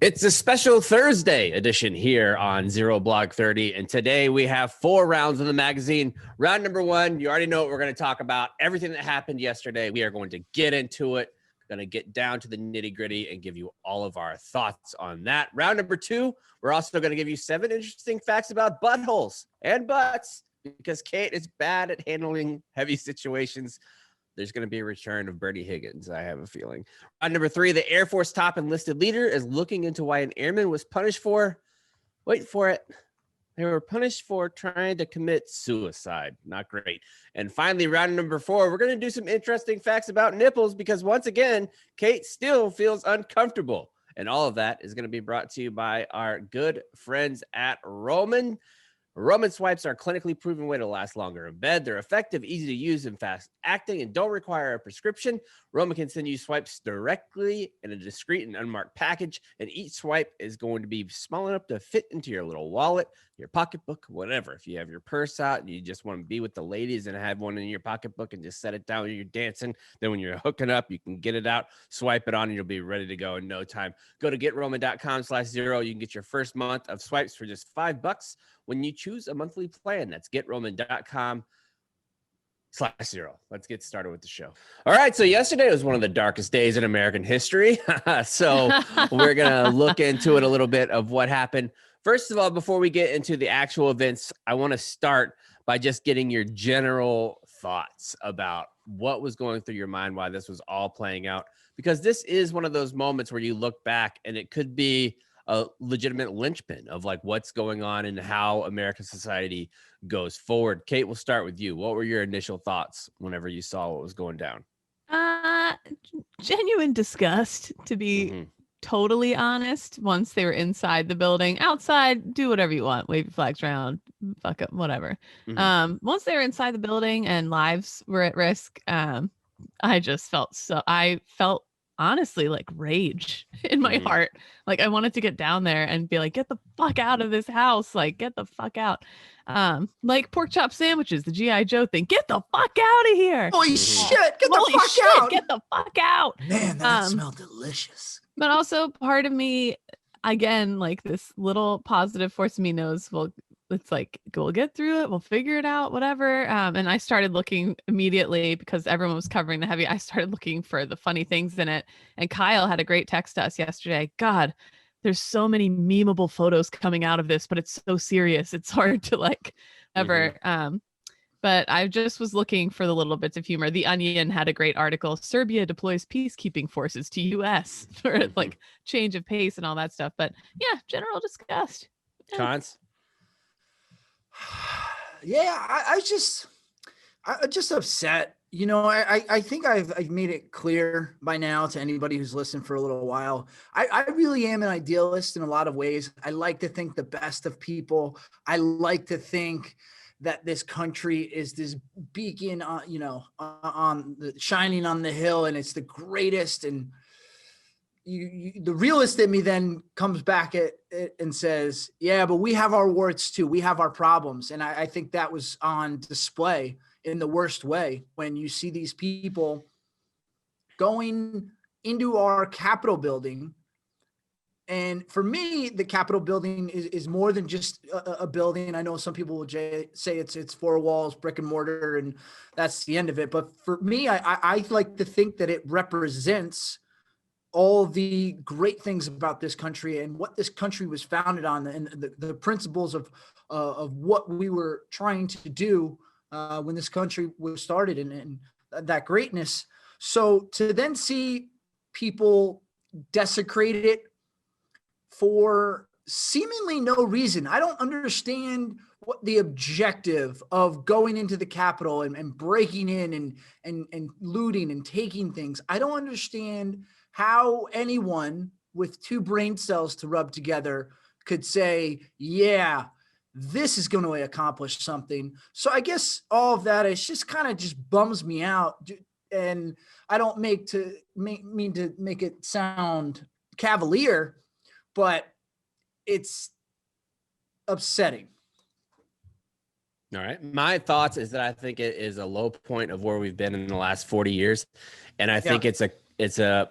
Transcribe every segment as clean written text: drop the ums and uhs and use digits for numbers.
It's a special Thursday edition here on Zero Blog 30. And today we have 4 rounds in the magazine. Round number 1, you already know what we're going to talk about. Everything that happened yesterday. We are going to get into it. We're going to get down to the nitty gritty and give you all of our thoughts on that. Round number 2, we're also going to give you 7 interesting facts about buttholes and butts because Kate is bad at handling heavy situations. There's going to be a return of Bernie Higgins, I have a feeling. On number 3, the Air Force top enlisted leader is looking into why an airman was punished for, wait for it, they were punished for trying to commit suicide. Not great. And finally, round number 4, we're going to do some interesting facts about nipples because once again, Kate still feels uncomfortable. And all of that is going to be brought to you by our good friends at Roman. Roman swipes are a clinically proven way to last longer in bed. They're effective, easy to use, and fast acting, and don't require a prescription. Roman can send you swipes directly in a discreet and unmarked package, and each swipe is going to be small enough to fit into your little wallet, your pocketbook, whatever. If you have your purse out and you just want to be with the ladies and have one in your pocketbook and just set it down when you're dancing, then when you're hooking up, you can get it out, swipe it on, and you'll be ready to go in no time. Go to getroman.com/0. You can get your first month of swipes for just $5 when you choose a monthly plan. That's getroman.com/0. Let's get started with the show. All right. So yesterday was one of the darkest days in American history. So we're going to look into it a little bit of what happened. First of all, before we get into the actual events, I want to start by just getting your general thoughts about what was going through your mind while this was all playing out, because this is one of those moments where you look back and it could be a legitimate linchpin of like what's going on and how American society goes forward. Kate, we'll start with you. What were your initial thoughts whenever you saw what was going down? Genuine disgust, to be totally honest. Once they were inside the building, outside, do whatever you want, wave your flags around, fuck up, whatever. Once they were inside the building and lives were at risk, I felt honestly like rage in my heart. Like I wanted to get down there and be like, get the fuck out of this house, like get the fuck out. Like pork chop sandwiches, the GI Joe thing, get the fuck out of here. Holy shit, get the fuck out. Get the fuck out. Man, that smelled delicious. But also part of me, again, like this little positive force in me knows, well, it's like, we'll get through it. We'll figure it out, whatever. And I started looking immediately because everyone was covering the heavy. I started looking for the funny things in it. And Kyle had a great text to us yesterday. God, there's so many memeable photos coming out of this, but it's so serious. It's hard to like ever. But I just was looking for the little bits of humor. The Onion had a great article. Serbia deploys peacekeeping forces to U.S. for like change of pace and all that stuff. But yeah, general disgust. Cons? Yeah, I'm just upset. You know, I think I've made it clear by now to anybody who's listened for a little while. I really am an idealist in a lot of ways. I like to think the best of people. I like to think that this country is this beacon, shining on the hill, and it's the greatest. And the realist in me then comes back at it and says, yeah, but we have our warts too. We have our problems. And I think that was on display in the worst way when you see these people going into our Capitol building. And for me, the Capitol building is more than just a building. I know some people will say it's 4 walls, brick and mortar, and that's the end of it. But for me, I like to think that it represents all the great things about this country and what this country was founded on, and the principles of what we were trying to do when this country was started, and that greatness. So to then see people desecrate it for seemingly no reason. I don't understand what the objective of going into the Capitol and breaking in and looting and taking things. I don't understand how anyone with 2 brain cells to rub together could say, yeah, this is going to accomplish something. So I guess all of that is just kind of just bums me out. And I don't mean to make it sound cavalier, but it's upsetting. All right. My thoughts is that I think it is a low point of where we've been in the last 40 years. And I think it's a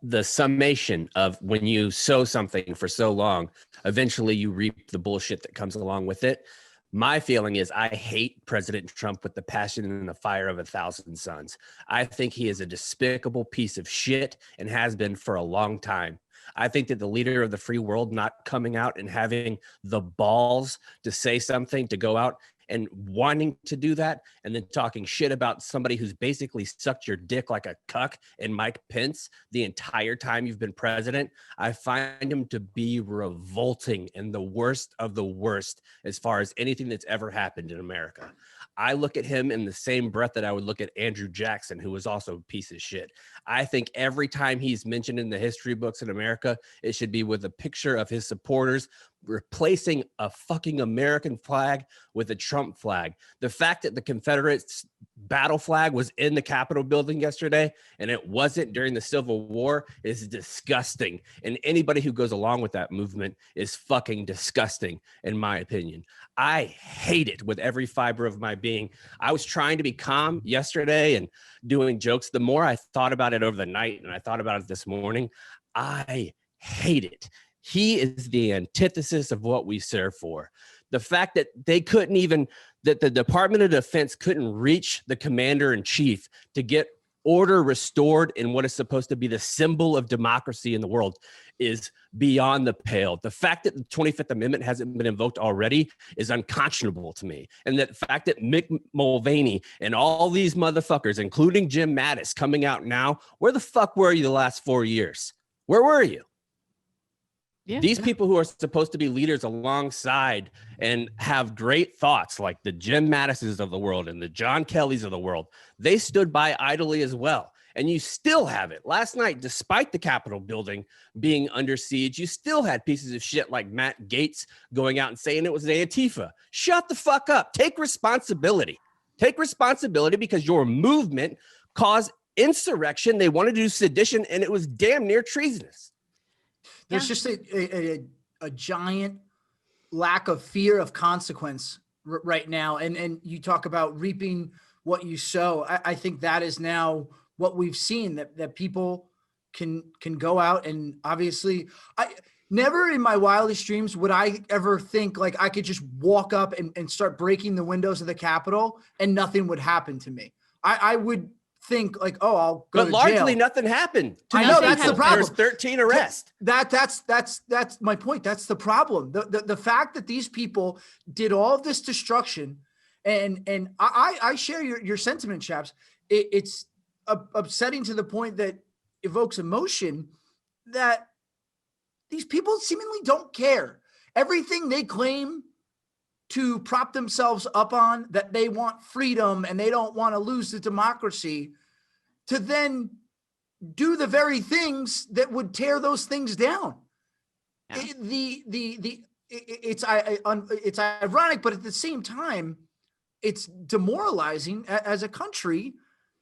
the summation of when you sow something for so long, eventually you reap the bullshit that comes along with it. My feeling is I hate President Trump with the passion and the fire of 1,000 suns. I think he is a despicable piece of shit and has been for a long time. I think that the leader of the free world not coming out and having the balls to say something, to go out and wanting to do that, and then talking shit about somebody who's basically sucked your dick like a cuck and Mike Pence the entire time you've been president, I find him to be revolting and the worst of the worst as far as anything that's ever happened in America. I look at him in the same breath that I would look at Andrew Jackson, who was also a piece of shit. I think every time he's mentioned in the history books in America, it should be with a picture of his supporters replacing a fucking American flag with a Trump flag. The fact that the Confederates battle flag was in the Capitol building yesterday and it wasn't during the Civil War is disgusting. And anybody who goes along with that movement is fucking disgusting, in my opinion. I hate it with every fiber of my being. I was trying to be calm yesterday and doing jokes. The more I thought about it over the night and I thought about it this morning, I hate it. He is the antithesis of what we serve for. The fact that they couldn't even, that the Department of Defense couldn't reach the commander in chief to get order restored in what is supposed to be the symbol of democracy in the world is beyond the pale. The fact that the 25th Amendment hasn't been invoked already is unconscionable to me. And the fact that Mick Mulvaney and all these motherfuckers, including Jim Mattis, coming out now, where the fuck were you the last 4 years? Where were you? Yeah. These people who are supposed to be leaders alongside and have great thoughts, like the Jim Mattises of the world and the John Kellys of the world, they stood by idly as well. And you still have it. Last night, despite the Capitol building being under siege, you still had pieces of shit like Matt Gaetz going out and saying it was Antifa. Shut the fuck up. Take responsibility. Take responsibility because your movement caused insurrection. They wanted to do sedition, and it was damn near treasonous. There's just a giant lack of fear of consequence right now. And you talk about reaping what you sow. I think that is now what we've seen, that people can go out and obviously I never in my wildest dreams would I ever think like I could just walk up and start breaking the windows of the Capitol and nothing would happen to me. I would think like, oh, I'll go to jail. But largely nothing happened. I know that's the problem. There's 13 arrests. That's my point. That's the problem. The fact that these people did all of this destruction, and I share your sentiment, chaps. It's upsetting to the point that evokes emotion that these people seemingly don't care. Everything they claim to prop themselves up on, that they want freedom and they don't want to lose the democracy, to then do the very things that would tear those things down. Yeah. It's ironic, but at the same time, it's demoralizing as a country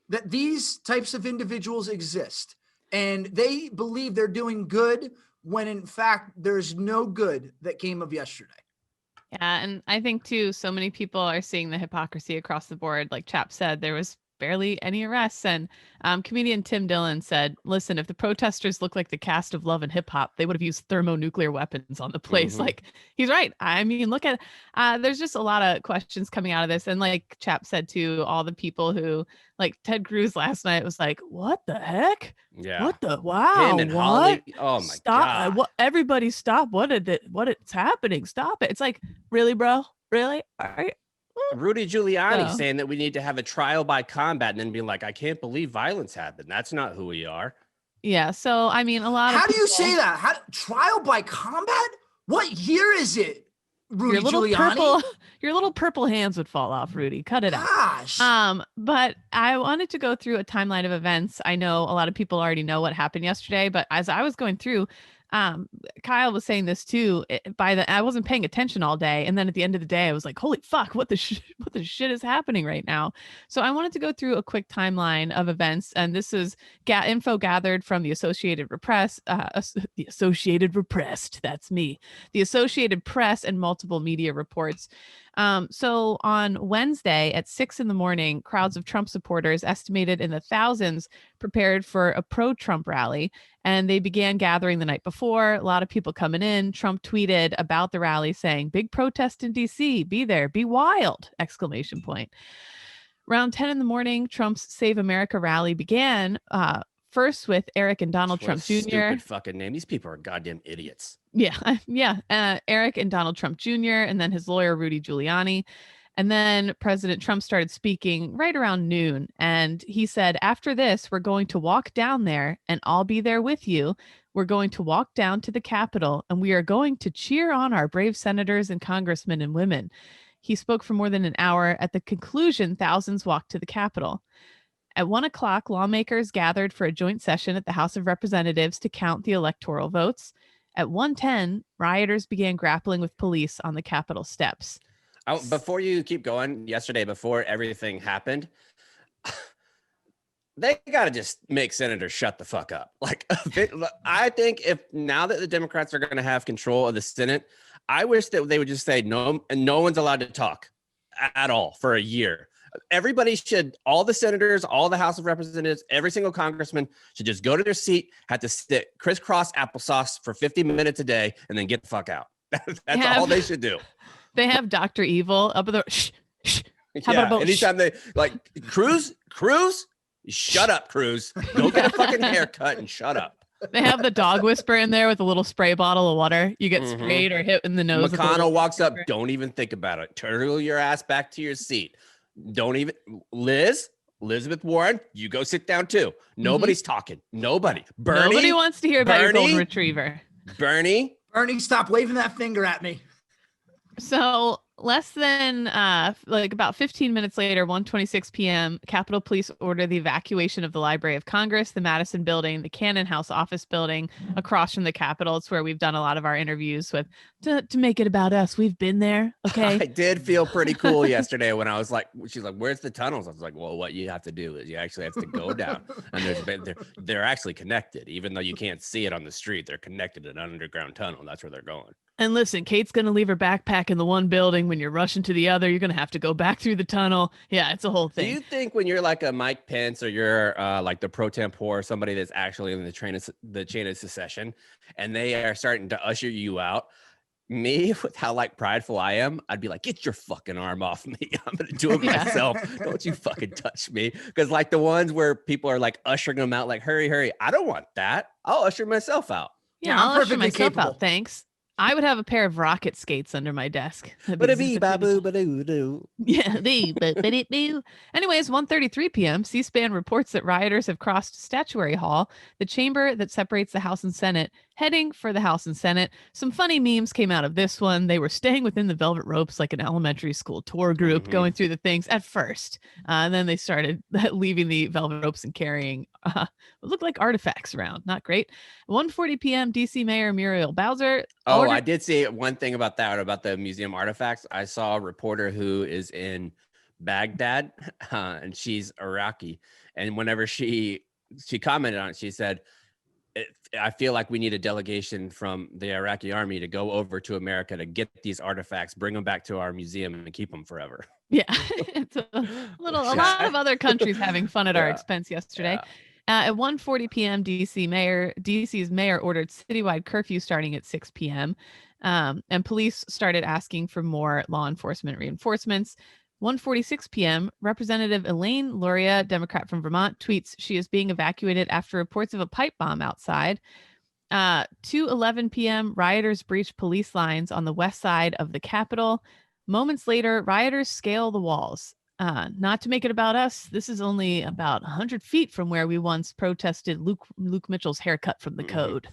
that these types of individuals exist and they believe they're doing good when in fact there's no good that came of yesterday. Yeah, and I think too, so many people are seeing the hypocrisy across the board. Like Chap said, there was barely any arrests. And comedian Tim Dillon said, listen, if the protesters looked like the cast of Love and Hip Hop, they would have used thermonuclear weapons on the place. Mm-hmm. Like, he's right. I mean, look at, there's just a lot of questions coming out of this. And like Chap said too, all the people who, like Ted Cruz last night was like, what the heck? Yeah. What the, wow. Him and what? Holly. Oh my stop. God. What, everybody stop. What it's happening? Stop it. It's like, really, bro? Really? All right. Rudy Giuliani saying that we need to have a trial by combat and then being like, I can't believe violence happened. That's not who we are. Yeah. So, I mean, a lot of How do you say that? Trial by combat? What year is it, Rudy Giuliani? Your little purple hands would fall off, Rudy. Cut it out. But I wanted to go through a timeline of events. I know a lot of people already know what happened yesterday, but as I was going through, Kyle was saying this too. I wasn't paying attention all day, and then at the end of the day, I was like, "Holy fuck! What the shit is happening right now?" So I wanted to go through a quick timeline of events, and this is info gathered from the Associated Press. The Associated Repressed. That's me. The Associated Press and multiple media reports. So on Wednesday at 6 a.m, crowds of Trump supporters, estimated in the thousands, prepared for a pro-Trump rally, and they began gathering the night before. A lot of people coming in. Trump tweeted about the rally saying, "Big protest in D.C. Be there. Be wild!" Exclamation point. Around 10 a.m, Trump's Save America rally began. First with Eric and Donald What a Trump Jr. Stupid fucking name. These people are goddamn idiots. Yeah. Eric and Donald Trump Jr., and then his lawyer, Rudy Giuliani. And then President Trump started speaking right around noon. And he said, "After this, we're going to walk down there and I'll be there with you. We're going to walk down to the Capitol and we are going to cheer on our brave senators and congressmen and women." He spoke for more than an hour. At the conclusion, thousands walked to the Capitol. At 1 o'clock, lawmakers gathered for a joint session at the House of Representatives to count the electoral votes. At 1:10, rioters began grappling with police on the Capitol steps. Before you keep going, yesterday, before everything happened, they got to just make senators shut the fuck up. Like, I think if now that the Democrats are going to have control of the Senate, I wish that they would just say no, and no one's allowed to talk at all for a year. Everybody should, all the senators, all the House of Representatives, every single congressman should just go to their seat, have to sit crisscross applesauce for 50 minutes a day, and then get the fuck out. That's all they should do. They have Dr. Evil up at the How about anytime they like Cruz, shut up, Cruz. Go get a fucking haircut and shut up. They have the dog whisperer in there with a little spray bottle of water. You get sprayed or hit in the nose. McConnell walks up. Don't even think about it. Turtle your ass back to your seat. Don't even. Elizabeth Warren, you go sit down too. Nobody's talking. Nobody. Bernie. Nobody wants to hear about your golden retriever. Bernie, stop waving that finger at me. So less than about 15 minutes later, 1:26 p.m., Capitol Police ordered the evacuation of the Library of Congress, the Madison Building, the Cannon House office building across from the Capitol. It's where we've done a lot of our interviews with to make it about us. We've been there. Okay. I did feel pretty cool yesterday when I was like, she's like, "Where's the tunnels?" I was like, "Well, what you have to do is you actually have to go down, and they're actually connected, even though you can't see it on the street. They're connected in an underground tunnel. That's where they're going." And listen, Kate's going to leave her backpack in the one building. When you're rushing to the other, you're going to have to go back through the tunnel. Yeah, it's a whole thing. Do you think when you're like a Mike Pence or you're like the pro tempore, somebody that's actually in the chain of succession, and they are starting to usher you out, me, with how like prideful I am, I'd be like, "Get your fucking arm off me. I'm going to do it myself. Don't you fucking touch me." Because like the ones where people are like ushering them out, like, hurry. I don't want that. I'll usher myself out. Yeah, I'll usher myself out. Thanks. I would have a pair of rocket skates under my desk. Yeah. Anyways, 1:33 p.m., C-SPAN reports that rioters have crossed Statuary Hall, the chamber that separates the House and Senate, heading for the House and Senate. Some funny memes came out of this one. They were staying within the velvet ropes like an elementary school tour group, going through the things at first. And then they started leaving the velvet ropes and carrying what looked like artifacts around. Not great. 1:40 p.m., D.C. Mayor Muriel Bowser. I did see one thing about that, about the museum artifacts. I saw a reporter who is in Baghdad, and she's Iraqi. And whenever she commented on it, she said, "I feel like we need a delegation from the Iraqi army to go over to America to get these artifacts, bring them back to our museum, and keep them forever." Yeah, it's a lot of other countries having fun at our expense yesterday. At 1:40 p.m., DC's mayor ordered citywide curfew starting at 6 p.m. And police started asking for more law enforcement reinforcements. 1:46 p.m., Representative Elaine Luria, Democrat from Vermont, tweets she is being evacuated after reports of a pipe bomb outside. 2:11 p.m., rioters breach police lines on the west side of the Capitol. Moments later, rioters scale the walls. Not to make it about us, this is only about 100 feet from where we once protested Luke Mitchell's haircut from the code.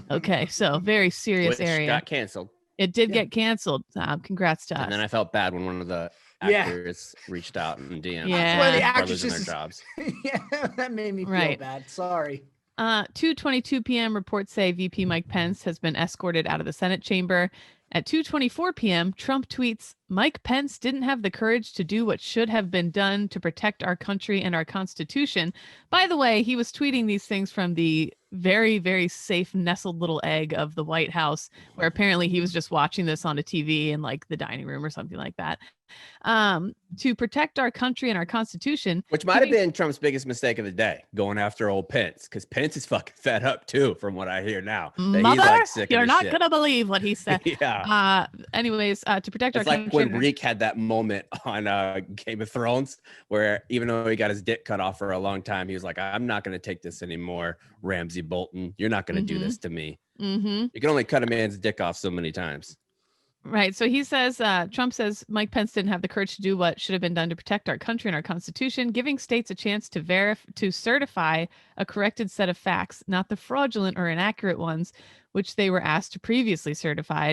Okay, so very serious area. Got canceled. It did get canceled. Congrats to us. And then I felt bad when one of the actors reached out and DM'd. Yeah. One of the actresses actresses. their jobs. Yeah, that made me feel bad. Sorry. 2:22 p.m. reports say VP Mike Pence has been escorted out of the Senate chamber. At 2:24 p.m., Trump tweets, "Mike Pence didn't have the courage to do what should have been done to protect our country and our Constitution." By the way, he was tweeting these things from the very, very safe nestled little egg of the White House, where apparently he was just watching this on a TV in like the dining room or something like that. To protect our country and our Constitution. Which might have been Trump's biggest mistake of the day, going after old Pence, because Pence is fucking fed up too, from what I hear now. Mother, he's like sick you're of not shit. gonna believe what he said. Yeah. Anyways, to protect It's our like country. when Reek had that moment on Game of Thrones, where even though he got his dick cut off for a long time, he was like, "I'm not going to take this anymore, Ramsey Bolton. You're not going to do this to me. You can only cut a man's dick off so many times." Right. So he says, Trump says Mike Pence didn't have the courage to do what should have been done to protect our country and our Constitution, giving states a chance to certify a corrected set of facts, not the fraudulent or inaccurate ones, which they were asked to previously certify.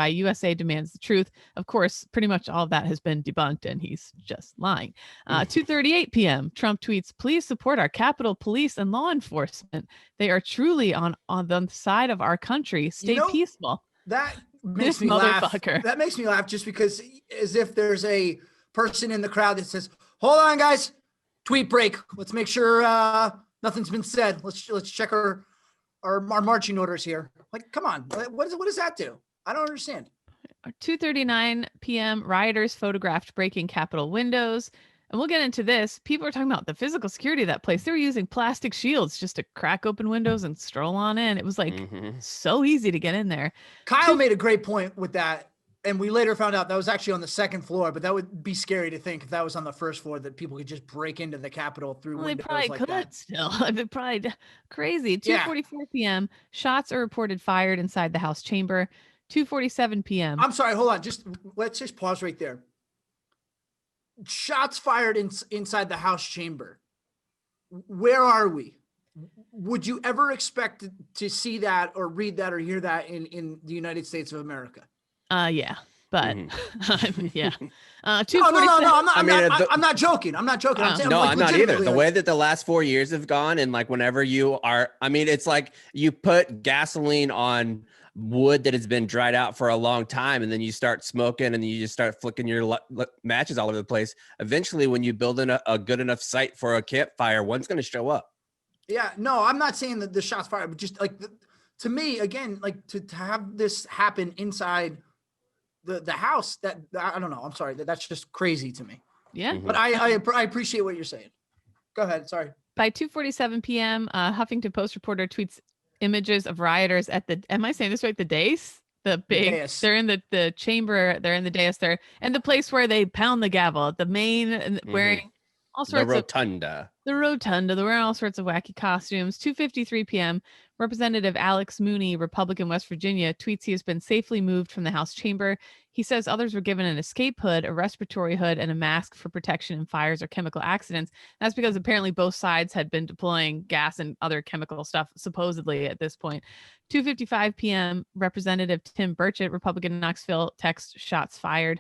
USA demands the truth. Of course, pretty much all of that has been debunked, and he's just lying. 2:38 p.m. Trump tweets, "Please support our Capitol Police and law enforcement. They are truly on the side of our country. Stay peaceful." That makes This me laugh. motherfucker. That makes me laugh just because, as if there's a person in the crowd that says, "Hold on, guys, tweet break. Let's make sure nothing's been said. Let's check our marching orders here." Like, come on, what does that do? I don't understand. 2:39 p.m. Rioters photographed breaking Capitol windows. And we'll get into this. People are talking about the physical security of that place. They were using plastic shields just to crack open windows and stroll on in. It was like so easy to get in there. Kyle made a great point with that. And we later found out that was actually on the second floor, but that would be scary to think if that was on the first floor, that people could just break into the Capitol through windows they probably like could that. still. They're probably crazy. 2:44 p.m. Shots are reported fired inside the House chamber. 2:47 p.m. I'm sorry, hold on. Let's just pause right there. Shots fired inside the House chamber. Where are we? Would you ever expect to see that or read that or hear that in the United States of America? Yeah, but yeah. No. I'm not joking. I'm not joking. I'm not either. The way that the last 4 years have gone, and like whenever you are, I mean, it's like you put gasoline on wood that has been dried out for a long time, and then you start smoking, and then you just start flicking your matches all over the place. Eventually, when you build in a good enough site for a campfire, one's going to show up. Yeah, no, I'm not saying that the shots fired, but just like to me, again, like to have this happen inside the house, that I don't know. I'm sorry, that's just crazy to me. Yeah, but I appreciate what you're saying. Go ahead. Sorry. By 2:47 p.m., Huffington Post reporter tweets images of rioters at the, am I saying this right? The dais? The big, dais. They're in the chamber, they're in the dais there, and the place where they pound the gavel, the main, wearing all sorts the rotunda. They're wearing all sorts of wacky costumes. 2:53 p.m. Representative Alex Mooney, Republican, West Virginia, tweets he has been safely moved from the House chamber. He says others were given an escape hood, a respiratory hood, and a mask for protection in fires or chemical accidents. That's because apparently both sides had been deploying gas and other chemical stuff, supposedly at this point. 2:55 p.m. Representative Tim Burchett, Republican, Knoxville, text shots fired.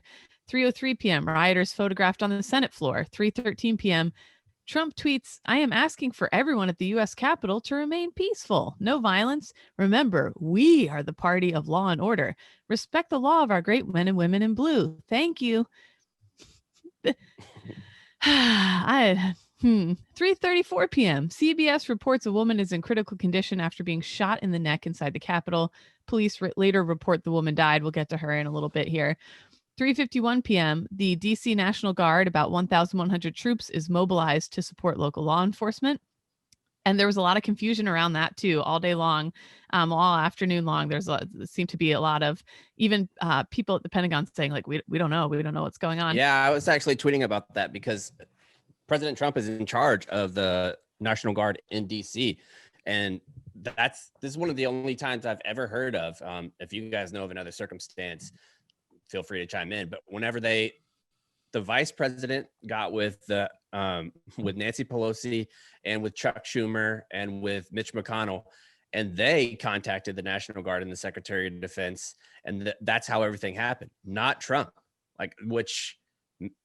3:03 p.m. Rioters photographed on the Senate floor. 3:13 p.m. Trump tweets, "I am asking for everyone at the U.S. Capitol to remain peaceful. No violence. Remember, we are the party of law and order. Respect the law of our great men and women in blue. Thank you." 3:34 p.m. CBS reports a woman is in critical condition after being shot in the neck inside the Capitol. Police later report the woman died. We'll get to her in a little bit here. 3:51 p.m. The DC National Guard, about 1,100 troops, is mobilized to support local law enforcement. And there was a lot of confusion around that too, all day long, all afternoon long. There seemed to be a lot of even people at the Pentagon saying like, we don't know what's going on. Yeah, I was actually tweeting about that because President Trump is in charge of the National Guard in DC, and this is one of the only times I've ever heard of. If you guys know of another circumstance, feel free to chime in. But whenever the vice president got with Nancy Pelosi and with Chuck Schumer and with Mitch McConnell, and they contacted the National Guard and the Secretary of Defense, and that's how everything happened. Not Trump,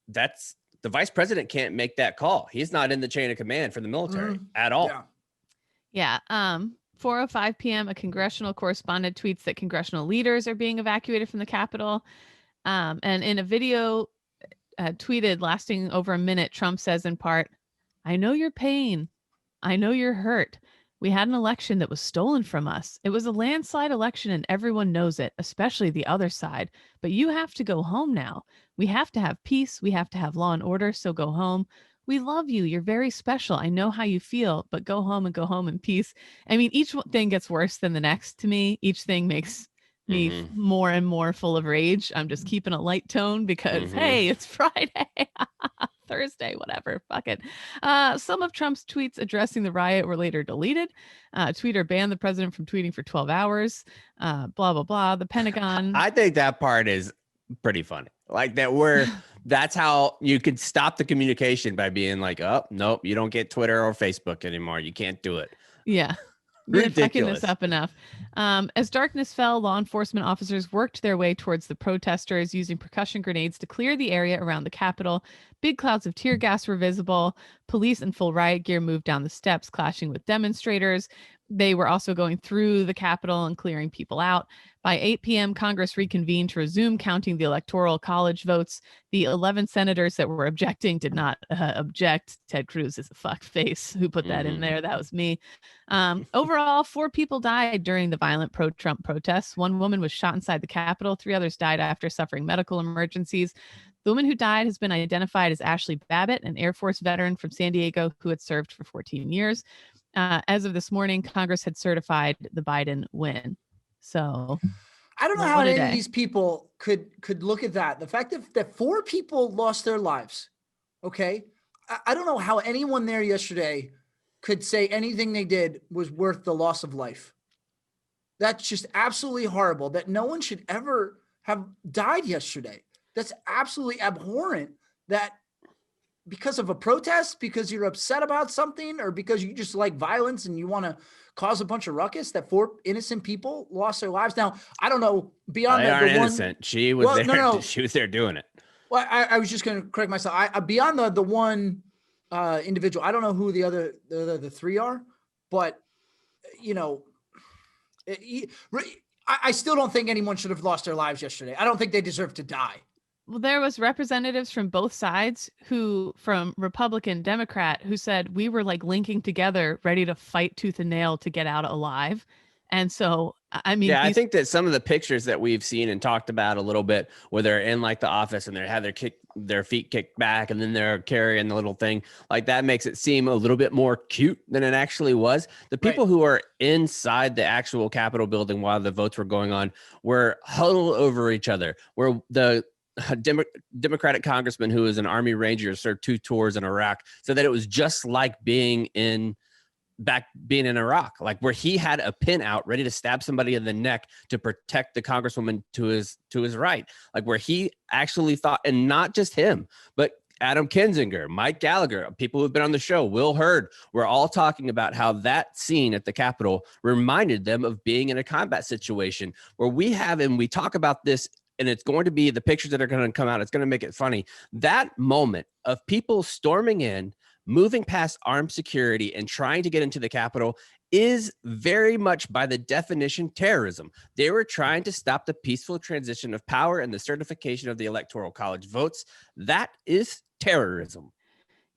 that's the vice president can't make that call. He's not in the chain of command for the military at all. Yeah. 4:05 p.m. A congressional correspondent tweets that congressional leaders are being evacuated from the Capitol. And in a video tweeted lasting over a minute, Trump says in part, "I know your pain. I know you're hurt, We had an election that was stolen from us. It was a landslide election and everyone knows it, especially the other side. But you have to go home now. We have to have peace. We have to have law and order. So go home. We love you. You're very special. I know how you feel, but go home and go home in peace. I mean, each thing gets worse than the next to me. Each thing makes me more and more full of rage. I'm just keeping a light tone because, hey, it's Friday. Thursday, whatever, fuck it. Some of Trump's tweets addressing the riot were later deleted. Twitter banned the president from tweeting for 12 hours. Blah, blah, blah. The Pentagon. I think that part is pretty funny. Like that's how you could stop the communication by being like, oh, nope, you don't get Twitter or Facebook anymore. You can't do it. Yeah. Fucking this up enough. As darkness fell, law enforcement officers worked their way towards the protesters using percussion grenades to clear the area around the Capitol. Big clouds of tear gas were visible. Police in full riot gear moved down the steps, clashing with demonstrators. They were also going through the Capitol and clearing people out. By 8 p.m., Congress reconvened to resume counting the Electoral College votes. The 11 senators that were objecting did not object. Ted Cruz is a fuck face who put that in there. That was me. Overall, 4 people died during the violent pro-Trump protests. 1 woman was shot inside the Capitol. 3 others died after suffering medical emergencies. The woman who died has been identified as Ashley Babbitt, an Air Force veteran from San Diego who had served for 14 years. As of this morning, Congress had certified the Biden win. So I don't know how any of these people could look at that. The fact that 4 people lost their lives. Okay. I don't know how anyone there yesterday could say anything they did was worth the loss of life. That's just absolutely horrible that no one should ever have died yesterday. That's absolutely abhorrent that because of a protest, because you're upset about something, or because you just like violence and you want to cause a bunch of ruckus, that 4 innocent people lost their lives. Now, I don't know beyond they that. Aren't innocent. She was there. No. She was there doing it. Well, I was just going to correct myself. Beyond the one individual, I don't know who the 3 are, but you know, I still don't think anyone should have lost their lives yesterday. I don't think they deserve to die. Well, there was representatives from both sides from Republican, Democrat, who said we were like linking together, ready to fight tooth and nail to get out alive. And so, I mean, I think that some of the pictures that we've seen and talked about a little bit, where they're in like the office and they have their feet kicked back and then they're carrying the little thing, like that makes it seem a little bit more cute than it actually was. The people who are inside the actual Capitol building while the votes were going on were huddled over each other, where the Democratic congressman who is an Army Ranger served 2 tours in Iraq, so that it was just like being in Iraq, like where he had a pin out ready to stab somebody in the neck to protect the congresswoman to his right, like where he actually thought, and not just him, but Adam Kinzinger, Mike Gallagher, people who've been on the show, Will Hurd, we're all talking about how that scene at the Capitol reminded them of being in a combat situation where we talk about this. And it's going to be the pictures that are going to come out. It's going to make it funny. That moment of people storming in, moving past armed security and trying to get into the Capitol is very much by the definition terrorism. They were trying to stop the peaceful transition of power and the certification of the Electoral College votes. That is terrorism.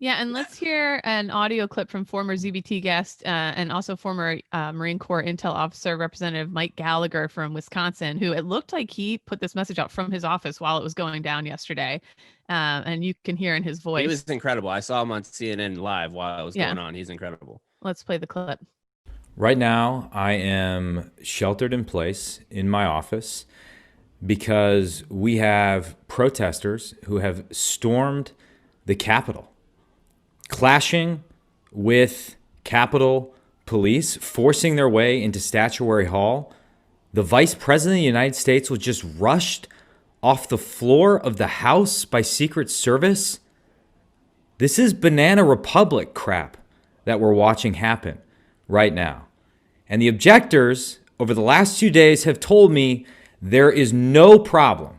Yeah, and let's hear an audio clip from former ZBT guest and also former Marine Corps Intel officer, Representative Mike Gallagher from Wisconsin, who it looked like he put this message out from his office while it was going down yesterday. And you can hear in his voice. He was incredible. I saw him on CNN live while it was going on. He's incredible. Let's play the clip. Right now, I am sheltered in place in my office because we have protesters who have stormed the Capitol, clashing with Capitol Police, forcing their way into Statuary Hall. The Vice President of the United States was just rushed off the floor of the House by Secret Service. This is Banana Republic crap that we're watching happen right now. And the objectors over the last 2 days have told me there is no problem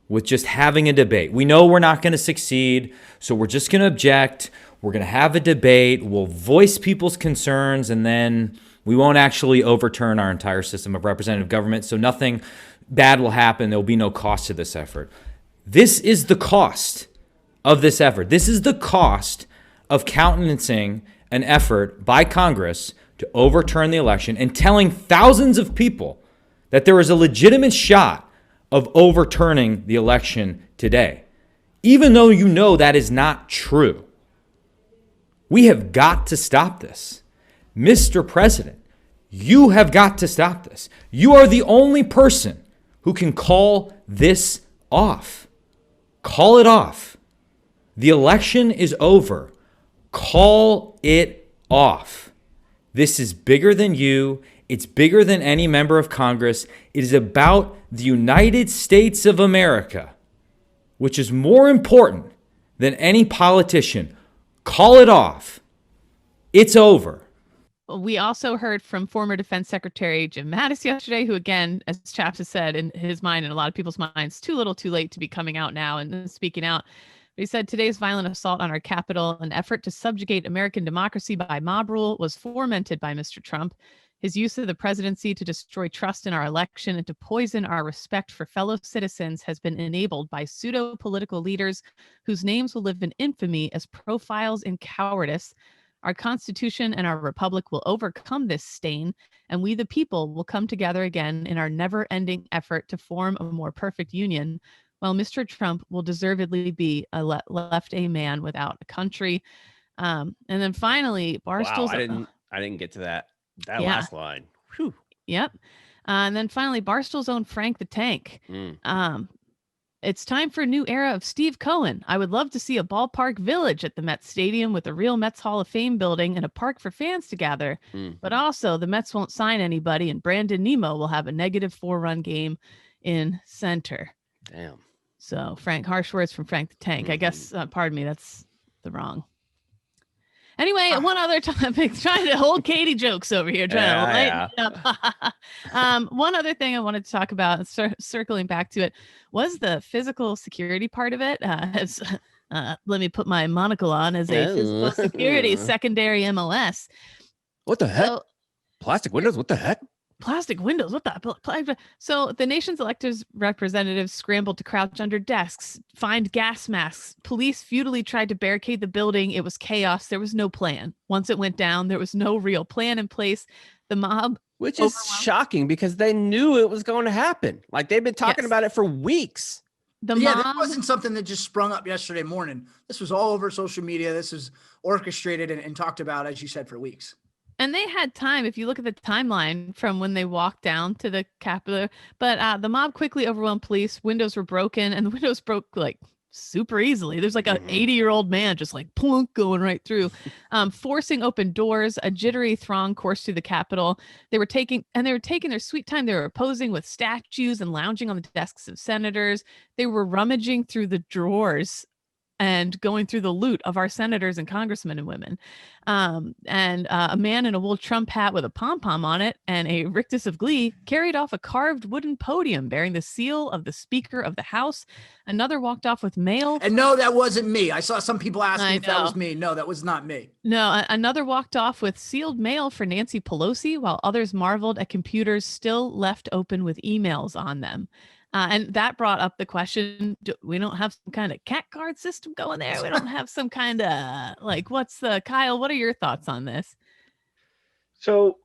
with just having a debate. We know we're not going to succeed, so we're just going to object. We're going to have a debate. We'll voice people's concerns, and then we won't actually overturn our entire system of representative government, so nothing bad will happen. There will be no cost to this effort. This is the cost of this effort. This is the cost of countenancing an effort by Congress to overturn the election and telling thousands of people that there is a legitimate shot of overturning the election today, even though you know that is not true. We have got to stop this. Mr. President, you have got to stop this. You are the only person who can call this off. Call it off. The election is over. Call it off. This is bigger than you. It's bigger than any member of Congress. It is about the United States of America, which is more important than any politician. Call it off. It's over. We also heard from former Defense Secretary Jim Mattis yesterday, who, again, as Chaps has said, in his mind and a lot of people's minds, too little too late to be coming out now and speaking out. But he said today's violent assault on our Capitol, an effort to subjugate American democracy by mob rule, was fomented by Mr. Trump. His use of the presidency to destroy trust in our election and to poison our respect for fellow citizens has been enabled by pseudo-political leaders whose names will live in infamy as profiles in cowardice. Our Constitution and our Republic will overcome this stain, and we the people will come together again in our never-ending effort to form a more perfect union, while Mr. Trump will deservedly be left a man without a country. And then finally, Barstool's... Wow, I didn't get to that Yeah. last line. Whew. Yep. And then finally, Barstool's own Frank the Tank. It's time for a new era of Steve Cohen. I would love to see a ballpark village at the Mets Stadium with a real Mets Hall of Fame building and a park for fans to gather. But also, the Mets won't sign anybody, and Brandon Nimmo will have a negative 4-run game in center. Damn. So, Frank, harsh words from Frank the Tank. I guess, pardon me, that's the wrong. Anyway, one other topic, trying to hold Katie jokes over here, trying to lighten it up. One other thing I wanted to talk about, circling back to it, was the physical security part of it. Let me put my monocle on as a physical security secondary MLS. What the heck? Plastic windows? What the heck? Plastic windows. What the? So the nation's elected representatives scrambled to crouch under desks, find gas masks. Police futilely tried to barricade the building. It was chaos. There was no plan. Once it went down, there was no real plan in place. The mob, which is shocking because they knew it was going to happen. Like they've been talking about it for weeks. This wasn't something that just sprung up yesterday morning. This was all over social media. This was orchestrated and talked about, as you said, for weeks. And they had time, if you look at the timeline from when they walked down to the Capitol, but the mob quickly overwhelmed police. Windows were broken, and the windows broke like super easily. There's like an 80-year-old man just like plunk going right through, forcing open doors. A jittery throng coursed through the Capitol. They were taking their sweet time. They were posing with statues and lounging on the desks of senators. They were rummaging through the drawers and going through the loot of our senators and congressmen and women. A man in a wool Trump hat with a pom-pom on it and a rictus of glee carried off a carved wooden podium bearing the seal of the Speaker of the House. Another walked off with mail. And no, that wasn't me. I saw some people asking if that was me. No, that was not me. No, another walked off with sealed mail for Nancy Pelosi, while others marveled at computers still left open with emails on them. And that brought up the question, we don't have some kind of cat card system going there. We don't have some kind of Kyle, what are your thoughts on this? So